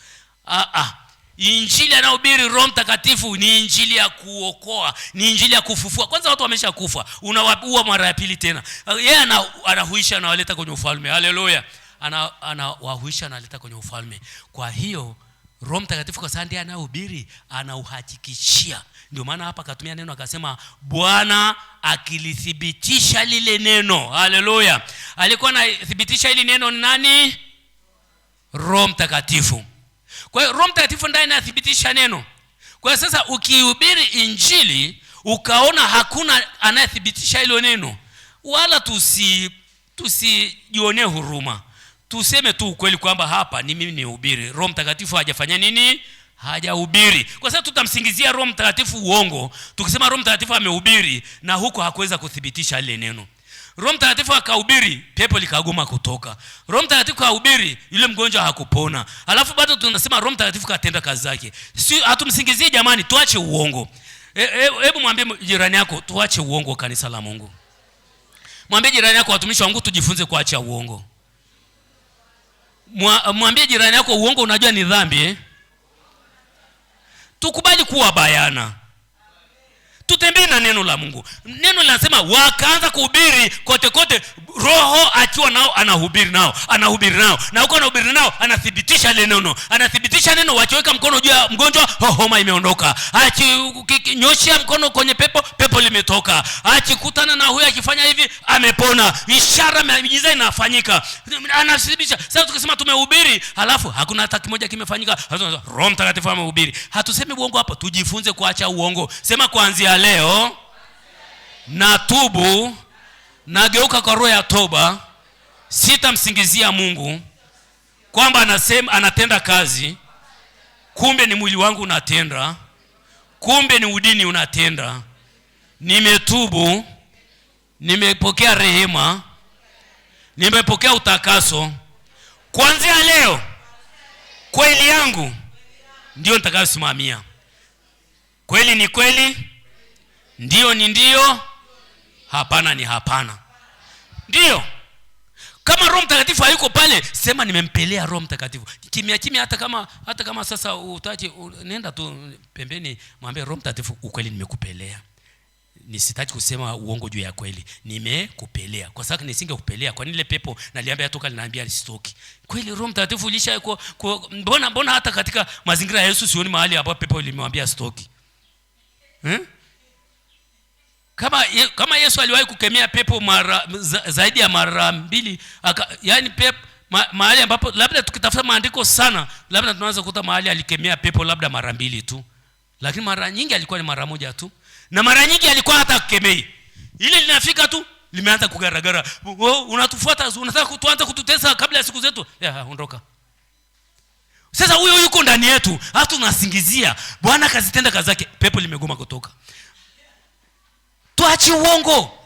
Injili anahubiri Roho Mtakatifu ni injili ya kuokoa, ni injili ya kufufua. Kwanza watu wameshakufa, unawaua mara ya pili tena. Yeye anahuisha na waleta kwenye ufalme. Haleluya. Anawahuisha na waleta kwenye ufalme. Kwa hiyo Roho Mtakatifu kwa sababu ndiye anahubiri, anauhakikishia. Ndio maana hapa akatumia neno akasema Bwana akilithibitisha lile neno. Haleluya. Alikuwa anathibitisha hili neno nani? Roho Mtakatifu. Kwa hiyo Roho Mtakatifu ndiye anathibitisha neno. Kwa hiyo sasa ukihubiri injili ukaona hakuna anayethibitisha hilo neno, wala tusijione huruma. Tuseme tu ukweli kwamba hapa ni mimi nihubiri, Roho Mtakatifu hajafanya nini? Hajahubiri. Kwa sababu tutamsingizia Roho Mtakatifu uongo tukisema Roho Mtakatifu amehubiri na huko hakuweza kuthibitisha ile neno. Roho Mtakatifu akahubiri, pepo likagoma kutoka. Roho Mtakatifu akahubiri, yule mgonjwa hakupona. Alafu bado tunasema Roho Mtakatifu katenda kazi zake. Si hatumsingizie jamani, tuache uongo. Hebu mwambie jirani yako tuache uongo, kanisa la Mungu. Mwambie jirani yako watumishi wa Mungu tujifunze kuacha uongo. Mwambie jirani yako uongo unajua ni dhambi. Tukubali kuwa bayana. Tutembee na neno la Mungu. Neno linasema wakaanza kuhubiri kote kote, Roho akiwa nao anahubiri nao. Na huko anahubiri nao anathibitisha ile neno. Anathibitisha neno, wakiweka mkono juu ya mgonjwa, homa imeondoka. Akinyoshia mkono kwenye pepo limetoka. Akikutana na huyo akifanya hivi amepona. Ishara miujiza inafanyika. Anathibitisha. Sasa tukisema tumehubiri, halafu hakuna hata kimoja kimefanyika, Roho Mtakatifu amehubiri. Hatusemi uongo hapa, tujifunze kuacha uongo. Sema kuanzia leo natubu, nageuka kwa roho ya toba, sitamsingizia Mungu kwamba anasema anatenda kazi, kumbe ni mwili wangu unatenda, kumbe ni udini unatenda. Nimetubu, nimepokea rehema, nimepokea utakaso. Kuanzia leo kweli yangu ndio nitakayosimamia. Kweli ni kweli, ndio ni ndio, hapana ni hapana. Ndio. Kama Roho Mtakatifu hayuko pale, sema nimempelea Roho Mtakatifu. Kimya hata kama sasa utaje, nenda tu pembeni mwambie Roho Mtakatifu ukweli nimekupelea. Nisitaki kusema uongo juu ya kweli. Nimekupelea. Kwa sababu nisingekupelea, kwa nini ile pepo naliambia toka linaambia lisitoki? Kweli Roho Mtakatifu ulisha mbona hata katika mazingira ya Yesu sioni mahali ambapo pepo limemwambia stoki. Kama Yesu aliwahi kukemea pepo zaidi ya mara 2, yani pepo mahali ambapo labda tukitafuta maandiko sana, labda tunaweza kukuta mahali alikemea pepo labda mara 2 tu. Lakini mara nyingi alikuwa ni mara 1 tu. Na mara nyingi alikuwa hata kukemei. Ile linafika tu limeanza kugaragara. Unatufuata, unataka tuanze kututesa kabla ya siku zetu. Ondoka. Sasa huyo yuko ndani yetu, hata tunasingizia Bwana kazitenda kazi zake, pepo limegoma kutoka. Tuache uongo.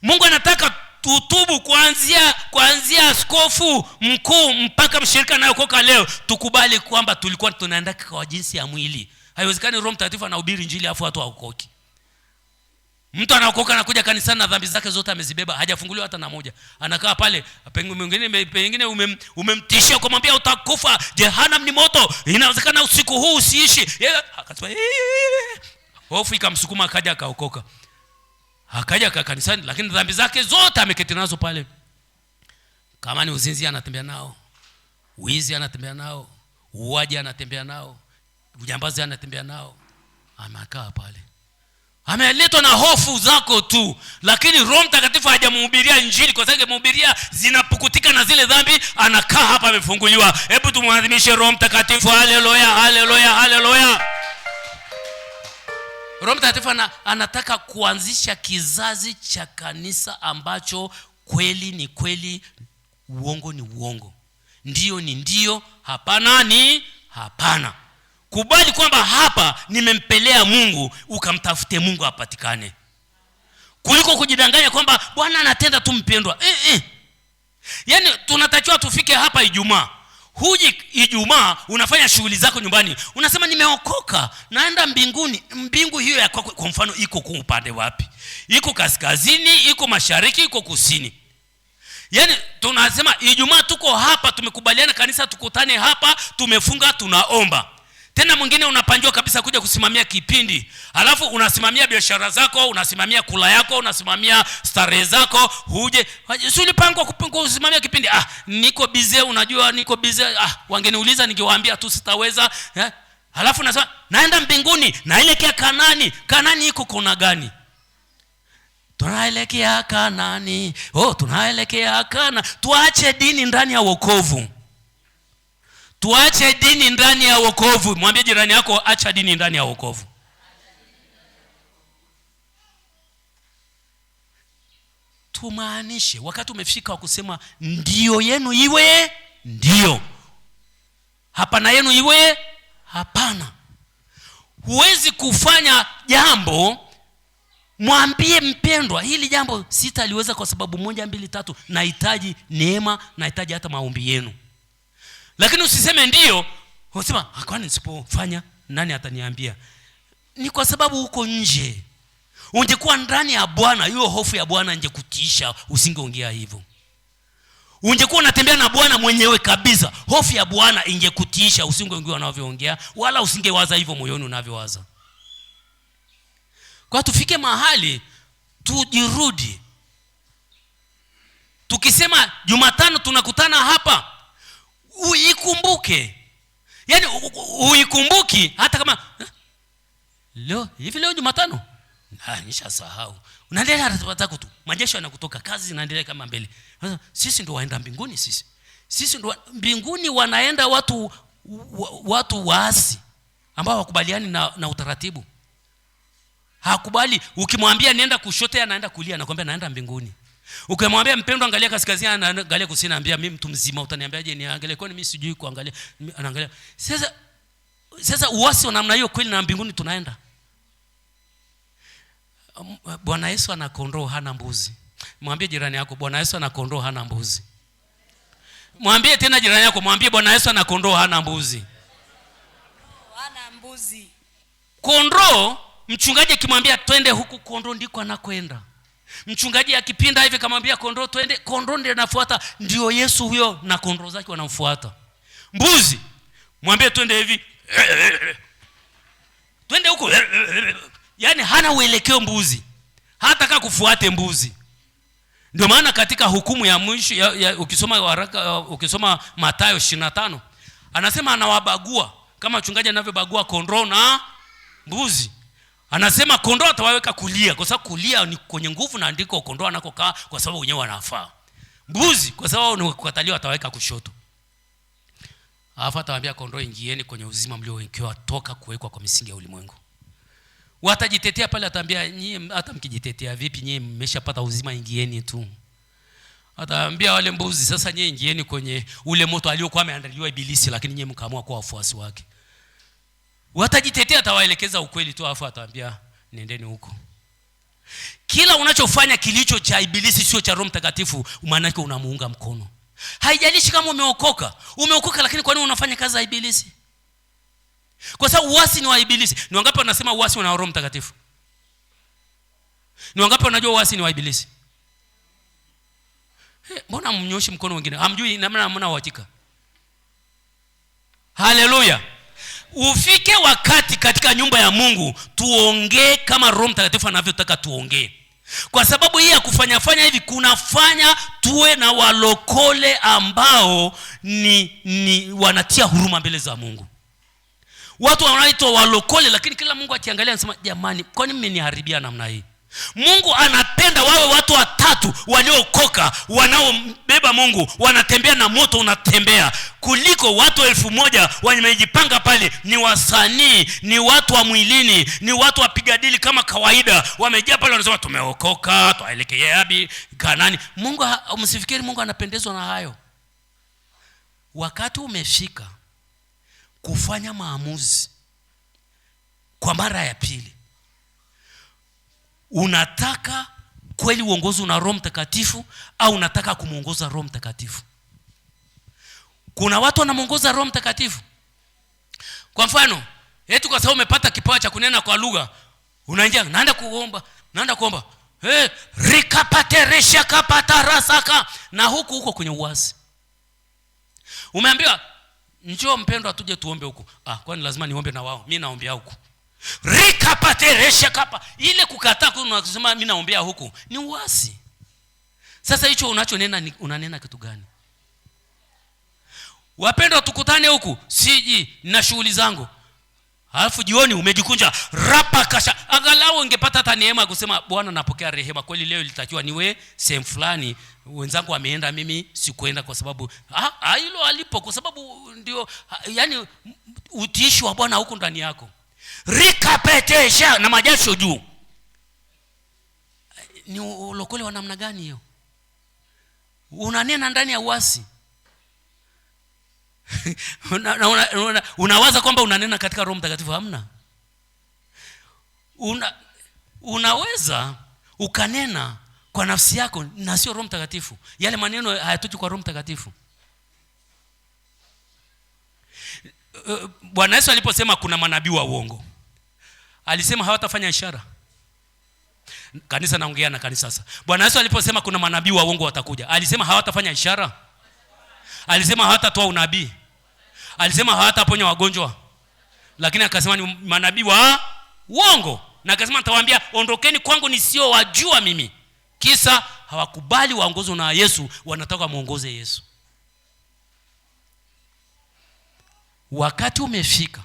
Mungu anataka tutubu kuanzia askofu mkuu mpaka mshirika anayeokoka leo. Tukubali kwamba tulikuwa tunaenda kwa jinsi ya mwili. Haiwezekani Roho Mtakatifu anahubiri injili afu watu hawaokoki. Mtu anaokoka anakuja kanisani na dhambi zake zote amezibeba, hajafunguliwa hata na moja. Anakaa pale, pengine umemtishia kumwambia utakufa, jehanamu ni moto, inawezekana usiku huu usiishi. Akasema hofu ikamsukuma akaja akaokoka. Akaja kanisani lakini dhambi zake zote ameketi nazo pale. Kama ni uzinzi anatembea nao, wizi anatembea nao, uaji anatembea nao, ujambazi anatembea nao. Amekaa pale. Ameletwa na hofu zako tu, lakini Roho Mtakatifu hajamhubiria injili, kwa sababu mhubiria zinapukutika na zile dhambi, anakaa hapa amefunguliwa. Hebu tumwadhimishe Roho Mtakatifu. Haleluya, haleluya, haleluya. Roho Mtakatifu anataka kuanzisha kizazi cha kanisa ambacho kweli ni kweli, uongo ni uongo, ndio ni ndio, hapana ni hapana. Kubali kwamba hapa nimempelea Mungu, ukamtafute Mungu apatikane, kuliko kujidanganya kwamba Bwana anatenda tu mpendwa. Yaani tunatakiwa tufike hapa Ijumaa. Huji Ijumaa unafanya shughuli zako nyumbani, unasema nimeokoka, naenda mbinguni. Mbingu hiyo ya kwa mfano iko kwa upande wapi? Iko kaskazini, iko mashariki, iko kusini? Yaani tunasema Ijumaa tuko hapa, tumekubaliana kanisa tukutane hapa, tumefunga, tunaomba. Tena mwingine unapangiwa kabisa kuja kusimamia kipindi, alafu unasimamia biashara zako, unasimamia kula yako, unasimamia starehe zako, huje si ulipangwa kusimamia kipindi. Niko busy, unajua niko busy. Wangeniuliza ningewaambia tu sitaweza. Alafu unasema naenda mbinguni, naelekea Kanani. Kanani iko kona gani? Tunaelekea Kanani. Tunaelekea Kana. Tuache dini ndani ya wokovu. Tuache dini ndani ya wokovu. Mwambie jirani yako, acha dini ndani ya wokovu. Tumaanishe wakati umefika wa kusema ndio yenu iwe ndio, hapana yenu iwe hapana. Huwezi kufanya jambo mwambie mpendwa, hili jambo sitaliweza kwa sababu 1 2 3, nahitaji neema, nahitaji hata maombi yenu. Lakini usiseme ndio, unasema kwani nisipofanya nani ataniambia? Ni kwa sababu uko nje. Ungekuwa ndani ya Bwana, hiyo hofu ya Bwana ingekutiisha, usingeongea hivyo. Ungekuwa unatembea na Bwana mwenyewe kabisa, hofu ya Bwana ingekutiisha, usingeongea unavyoongea, wala usingewaza hivyo moyoni unavyowaza. Kwa tufike mahali tujirudi. Tukisema Jumatano tunakutana hapa, uikumbuke. Yaani uikumbuki hata kama leo Jumatano nishasahau. Unaendelea ratiba tu. Majesho yanakutoka, kazi zinaendelea kama mbele. Sisi ndio waenda mbinguni sisi. Sisi ndio mbinguni wanaenda watu waasi ambao wakubaliani na utaratibu. Hakubali. Ukimwambia nienda kushoto anaenda kulia, anakuambia naenda mbinguni. Ukimwambia mpendwa angalia kaskazini, anaangalia kusini, anambia mimi mtu mzima utaniambiaje niangalie? Kwani mimi sijui kuangalia? Anaangalia. Sasa uasi wa namna hiyo kweli na mbinguni tunaenda? Bwana Yesu ana kondoo hana mbuzi. Mwambie jirani yako, Bwana Yesu ana kondoo hana mbuzi. Mwambie tena jirani yako, mwambie Bwana Yesu ana kondoo hana mbuzi. Hana mbuzi. Kondoo, mchungaji akimwambia twende huku, kondoo ndiko anakwenda. Mchungaji akipinda hivi kamwambia kondoo twende, kondoo ndiye anafuata. Ndio Yesu huyo na kondoo zake wanamfuata. Mbuzi, mwambie twende hivi, twende huko, yaani hana uelekeo mbuzi, hata kama kufuate mbuzi. Ndio maana katika hukumu ya mwisho ukisoma waraka, ukisoma Mathayo 25, anasema anawabagua kama mchungaji anavyobagua kondoo na mbuzi. Anasema kondoo atawaweka kulia kwa sababu kulia ni kwenye nguvu na ndiko kondoo anakokaa kwa sababu wenyewe wanafaa. Mbuzi kwa sababu ni kukataliwa ataweka kushoto. Alafu atawaambia kondoo ingieni kwenye uzima mliowekewa toka kuwekwa kwa misingi ya ulimwengu. Watajitetea pale, ataambia nyinyi hata mkijitetea vipi nyinyi mmeshapata uzima, ingieni tu. Ataambia wale mbuzi sasa nyinyi ingieni kwenye ule moto aliokuwa ameandaliwa Ibilisi, lakini nyinyi mkaamua kuwa wafuasi wake. Watajitetea, atawaelekeza ukweli tu, afu ataambia nendeni huko. Kila unachofanya kilicho cha Ibilisi sio cha Roho Mtakatifu, maana yake unamuunga mkono. Haijalishi kama umeokoka, lakini kwa nini unafanya kazi za Ibilisi? Kwa sababu uasi ni wa Ibilisi. Ni wangapi wanasema uasi ni wa Roho Mtakatifu? Ni wangapi wanajua uasi ni wa Ibilisi? Mbona mnyoshi mkono wengine? Hamjui namna mna uhakika. Haleluya. Ufike wakati katika nyumba ya Mungu tuongee kama Roho Mtakatifu anavyotaka tuongee. Kwa sababu hii ya kufanya hivi kunafanya tuwe na walokole ambao ni wanatia huruma mbele za Mungu. Watu wanaitwa walokole, lakini kila Mungu akiangalia anasema jamani, kwa nini mmeniharibia namna hii? Mungu anapenda wawe watu 3 watu waliokoka wanaobeba Mungu wanatembea na moto unatembea, kuliko watu 1000 wamejipanga pale. Ni wasanii, ni watu wa mwilini, ni watu wapiga dili kama kawaida, wamejaa pale wanasema tumeokoka, tuelekea Kanaani. Mungu, msifikiri Mungu anapendezwa na hayo. Wakati umefika kufanya maamuzi kwa mara ya pili, unataka kweli uongozi na Roho Mtakatifu au unataka kumuongoza Roho Mtakatifu? Kuna watu wanamuongoza Roho Mtakatifu. Kwa mfano, kwa sababu umepata kipawa cha kunena kwa lugha, unaingia naenda kuomba. Rikapateresha kapatarasaka, na huko kwenye uasi. Umeambiwa njoo mpendwa tuje tuombe huko. Kwani lazima niombe na wao? Mimi naombea huko. Rikapateresha kapa, ile kukataa kusema mimi naombea huko ni uasi. Sasa hicho unachonena unanena kitu gani? Wapendwa, tukutane huku, siji na shughuli zangu. Alafu jioni umejikunja rapa kasha. Angalau ungepata hata neema kusema Bwana napokea rehema, kweli leo ilitakiwa niwe sehemu fulani, wenzangu wameenda, mimi sikuenda kwa sababu hilo alipo, kwa sababu ndio yani utiishi wa Bwana huko ndani yako. Rikapetesha na majasho juu. Ni ulokole wa namna gani hiyo? Unanena ndani ya uasi. Unawaza kwamba unanena katika Roho Mtakatifu. Hamna. Unaweza ukanena kwa nafsi yako na sio Roho Mtakatifu. Yale maneno hayatoki kwa Roho Mtakatifu. Bwana Yesu aliposema kuna manabii wa uongo, alisema hawatafanya ishara. Kanisa, naongea na kanisa sasa. Bwana Yesu aliposema kuna manabii wa uongo watakuja, alisema hawatafanya ishara? Alisema hawatatoa unabii? Alisema hawataponya wagonjwa? Lakini akasema ni manabii wa uongo, na akasema nitawaambia ondokeni kwangu nisiowajua mimi. Kisa hawakubali waongozwe na Yesu, wanataka muongoze Yesu. Wakati umefika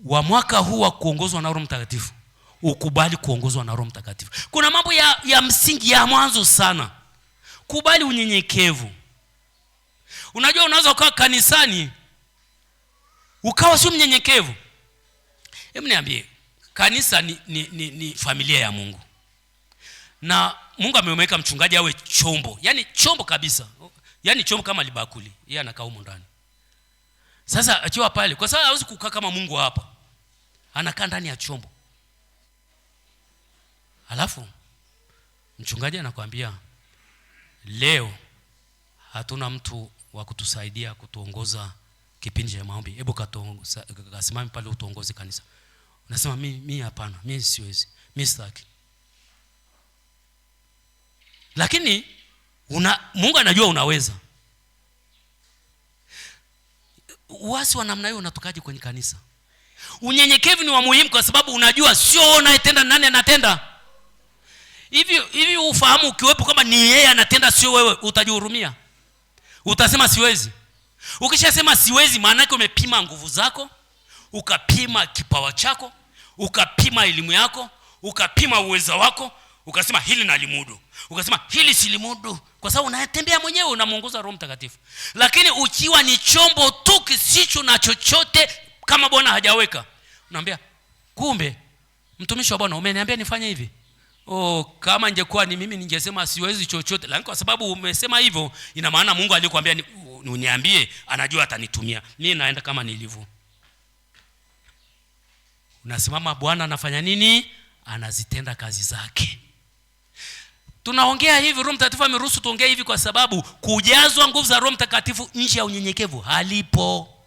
wa mwaka huu wa kuongozwa na Roho Mtakatifu, ukubali kuongozwa na Roho Mtakatifu. Kuna mambo ya msingi ya mwanzo sana. Kubali unyenyekevu. Unajua unaweza ukawa kanisani ukawa sio mnyenyekevu. Hebu niambie, kanisa ni familia ya Mungu. Na Mungu amemweka mchungaji awe chombo. Yaani chombo kabisa. Yaani chombo kama libakuli. Yeye anakaa huko ndani. Sasa akiwa pale, kwa sababu hawezi kukaa kama Mungu hapa, anakaa ndani ya chombo. Alafu mchungaji anakuambia leo hatuna mtu wa kutusaidia kutuongoza kipindi cha maombi, hebu kasimame pale utuongoze kanisa. Unasema mimi hapana, mimi siwezi, mimi sitaki. Lakini Mungu anajua unaweza. Uasi wa namna hiyo unatokaje kwenye kanisa? Unyenyekevu ni wa muhimu, kwa sababu unajua sio unayetenda, nani anatenda. Hivi ufahamu ukiwepo kama ni yeye anatenda sio wewe, utajihurumia. Utasema siwezi. Ukishasema siwezi, maana yake umepima nguvu zako, ukapima kipawa chako, ukapima elimu yako, ukapima uwezo wako, ukasema hili nalimudu, ukasema hili silimudu, kwa sababu unatembea mwenyewe, unamuongoza Roho Mtakatifu. Lakini ukiwa ni chombo tu kisicho na chochote, kama Bwana hajaweka, unaambia kumbe mtumishi wa Bwana umeniambia nifanye hivi. Kama ingekuwa ni mimi ningesema siwezi chochote. Lakini kwa sababu umesema hivyo, ina maana Mungu alikwambia uniambie, anajua atanitumia. Mimi naenda kama nilivyo. Unasimama, Bwana anafanya nini? Anazitenda kazi zake. Tunaongea hivi, Roho Mtakatifu ameruhusu tuongee hivi kwa sababu kujazwa nguvu za Roho Mtakatifu nje ya unyenyekevu halipo.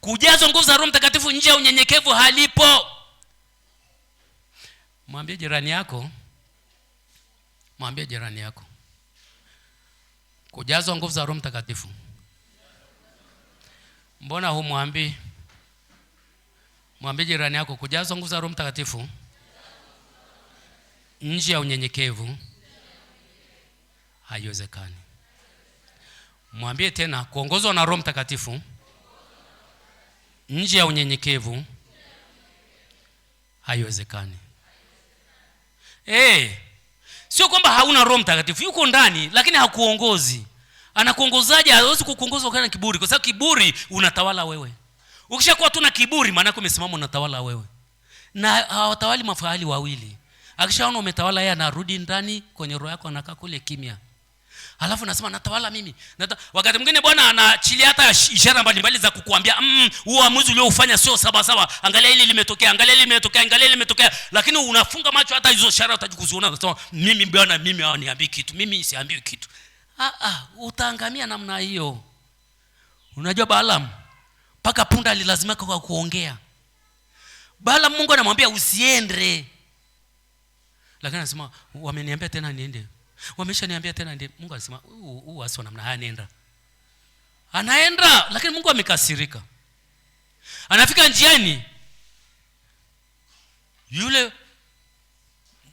Kujazwa nguvu za Roho Mtakatifu nje ya unyenyekevu halipo. Mwambie jirani yako, kujazwa nguvu za Roho Mtakatifu. Mbona humwambii? Mwambie jirani yako, kujazwa nguvu za Roho Mtakatifu nje ya unyenyekevu haiwezekani. Mwambie tena, kuongozwa na Roho Mtakatifu nje ya unyenyekevu haiwezekani. Sio kwamba hauna Roho Mtakatifu, yuko ndani lakini hakuongozi. Anakuongozaje? Hawezi kukuongoza ukiwa na kiburi, kwa sababu kiburi unatawala wewe. Ukishakuwa tu na kiburi, maana yake umesimama unatawala wewe. Na hawatawali mafahali wawili. Akishaona umetawala yeye, anarudi ndani kwenye roho yako, anakaa kule kimya. Halafu nasema natawala mimi. Wakati mwingine Bwana anaachilia hata ishara mbalimbali za kukuambia uamuzi uliofanya sio sawa. Angalia hili limetokea, angalia hili limetokea, angalia hili limetokea. Lakini unafunga macho, hata hizo ishara utakuziona, unasema mimi Bwana, mimi hawaniambii kitu, mimi siambii kitu. Utaangamia namna hiyo. Unajua Balaam mpaka punda alilazimika kwa kuongea. Balaam Mungu anamwambia usiende. Lakini anasema wameniambia tena niende. Wameshaniambia tena ndiye. Mungu anasema wasi namna haya, nenda. Anaenda, lakini Mungu amekasirika. Anafika njiani, yule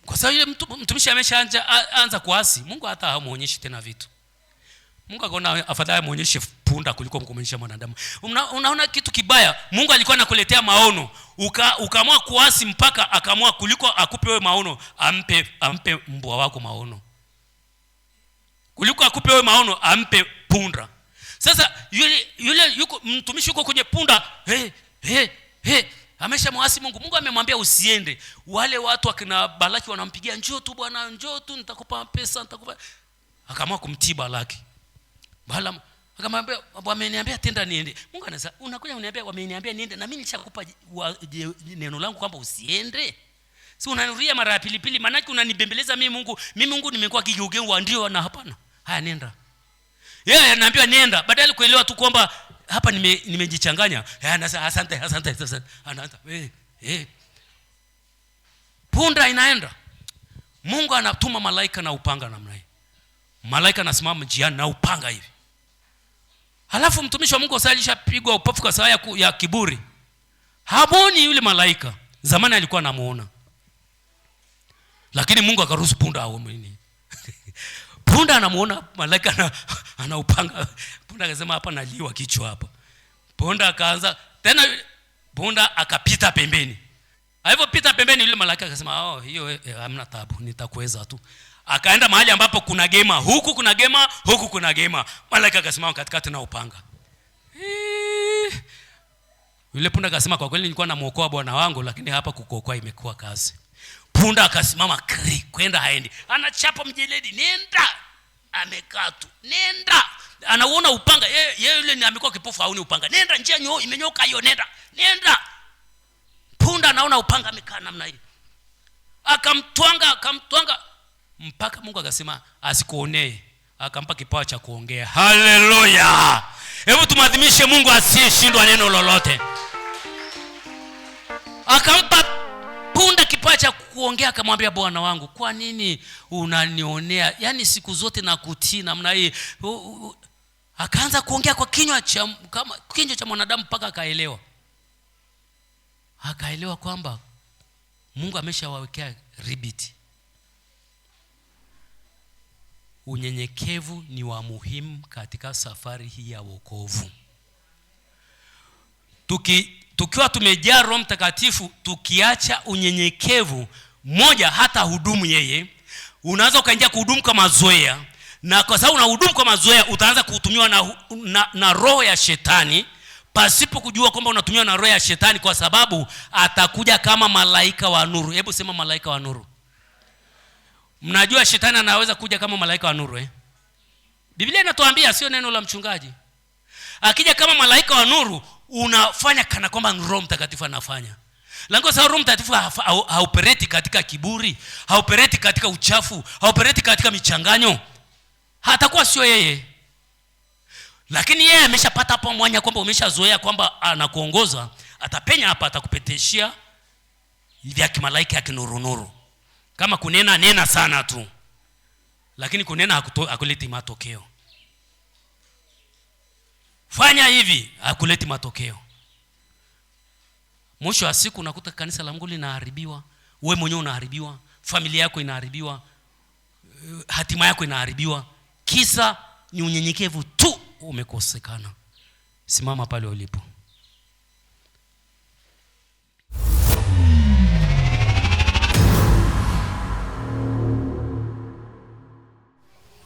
kwa sababu yule mtumishi ameshaanza kuasi, Mungu hata hamuonyeshi tena vitu. Mungu akaona afadhali muonyeshe punda kuliko kumonyesha mwanadamu. Unaona kitu kibaya? Mungu alikuwa anakuletea maono, ukaamua kuasi mpaka akaamua kuliko akupe wewe maono, ampe mbwa wako maono. Kuliko akupe wewe maono, ampe punda. Sasa yule yuko mtumishi yuko kwenye punda, ameshamwasi Mungu. Mungu amemwambia usiende. Wale watu akina Balaki wanampigia, njoo tu bwana, njoo tu, nitakupa pesa, nitakupa. Akaamua kumtii Balaki. Balaam akamwambia wameniambia tenda niende. Mungu anasema unakuja uniambia wameniambia niende, na mimi nishakupa neno langu kwamba usiende. Si unanuria mara ya pili, maana yake unanibembeleza mimi Mungu. Mimi Mungu nimekuwa kigeugeu ndio na hapana. Haya nenda. Yeye anaambia nienda, badala kuelewa tu kwamba hapa nimejichanganya. Anasema asante. Anaanza punda inaenda. Mungu anatuma malaika na upanga namna hii. Malaika anasimama njiani na upanga hivi. Halafu mtumishi wa Mungu alishapigwa upofu kwa sababu ya kiburi. Haboni yule malaika. Zamani alikuwa anamuona. Lakini Mungu akaruhusu punda aone. Punda anamuona malaika ana upanga. Punda akasema hapa naliwa kichwa hapa. Punda akaanza tena, punda akapita pembeni. Alipopita pembeni yule malaika akasema hiyo hamna taabu, nitakuweza tu. Akaenda mahali ambapo kuna gema, huku kuna gema, huku kuna gema. Malaika akasimama katikati na upanga. Yule punda akasema kwa kweli nilikuwa namuokoa bwana wangu, lakini hapa kukuokoa imekuwa kazi. Punda akasimama kwenda haendi. Anachapa mjeledi, nenda. Amekaa tu, nenda. Anaona upanga, yeye yule ni amekuwa kipofu, haoni upanga. Nenda, njia imenyoka hiyo, nenda. Punda anaona upanga, amekaa namna hii. Akamtwanga mpaka Mungu akasema asikuonee, akampa kipawa cha kuongea. Haleluya! Hebu tumadhimishe Mungu asiyeshindwa neno lolote. Akampa punda kipawa cha kuongea, akamwambia bwana wangu, kwa nini unanionea? Yaani siku zote nakutii namna hii. Akaanza kuongea kwa kinywa cha mwanadamu mpaka akaelewa kwamba Mungu ameshawawekea ribiti. Unyenyekevu ni wa muhimu katika safari hii ya wokovu. Tukiwa tumejaa Roho Mtakatifu, tukiacha unyenyekevu, moja hata hudumu yeye, unaweza ukaingia kuhudumu kwa mazoea, na kwa sababu unahudumu kwa mazoea utaanza kutumiwa na roho ya shetani pasipo kujua kwamba unatumiwa na roho ya shetani, kwa sababu atakuja kama malaika wa nuru. Hebu sema malaika wa nuru. Mnajua shetani anaweza kuja kama malaika wa nuru Biblia inatuambia, sio neno la mchungaji. Akija kama malaika wa nuru, unafanya kana kwamba Roho Mtakatifu anafanya. Lango sawa, Roho Mtakatifu haupereti katika kiburi, haupereti katika uchafu, haupereti katika michanganyo. Hatakuwa sio yeye. Lakini yeye ameshapata hapo mwanya kwamba umeshazoea kwamba anakuongoza, atapenya hapa, atakupeteshia vya kimalaika ya kinuru. Kama kunena, nena sana tu. Lakini kunena hakuleti matokeo. Fanya hivi, hakuleti matokeo. Mwisho wa siku unakuta kanisa la Mungu linaharibiwa, wewe mwenyewe unaharibiwa, familia yako inaharibiwa, hatima yako inaharibiwa. Kisa ni unyenyekevu tu umekosekana. Simama pale ulipo.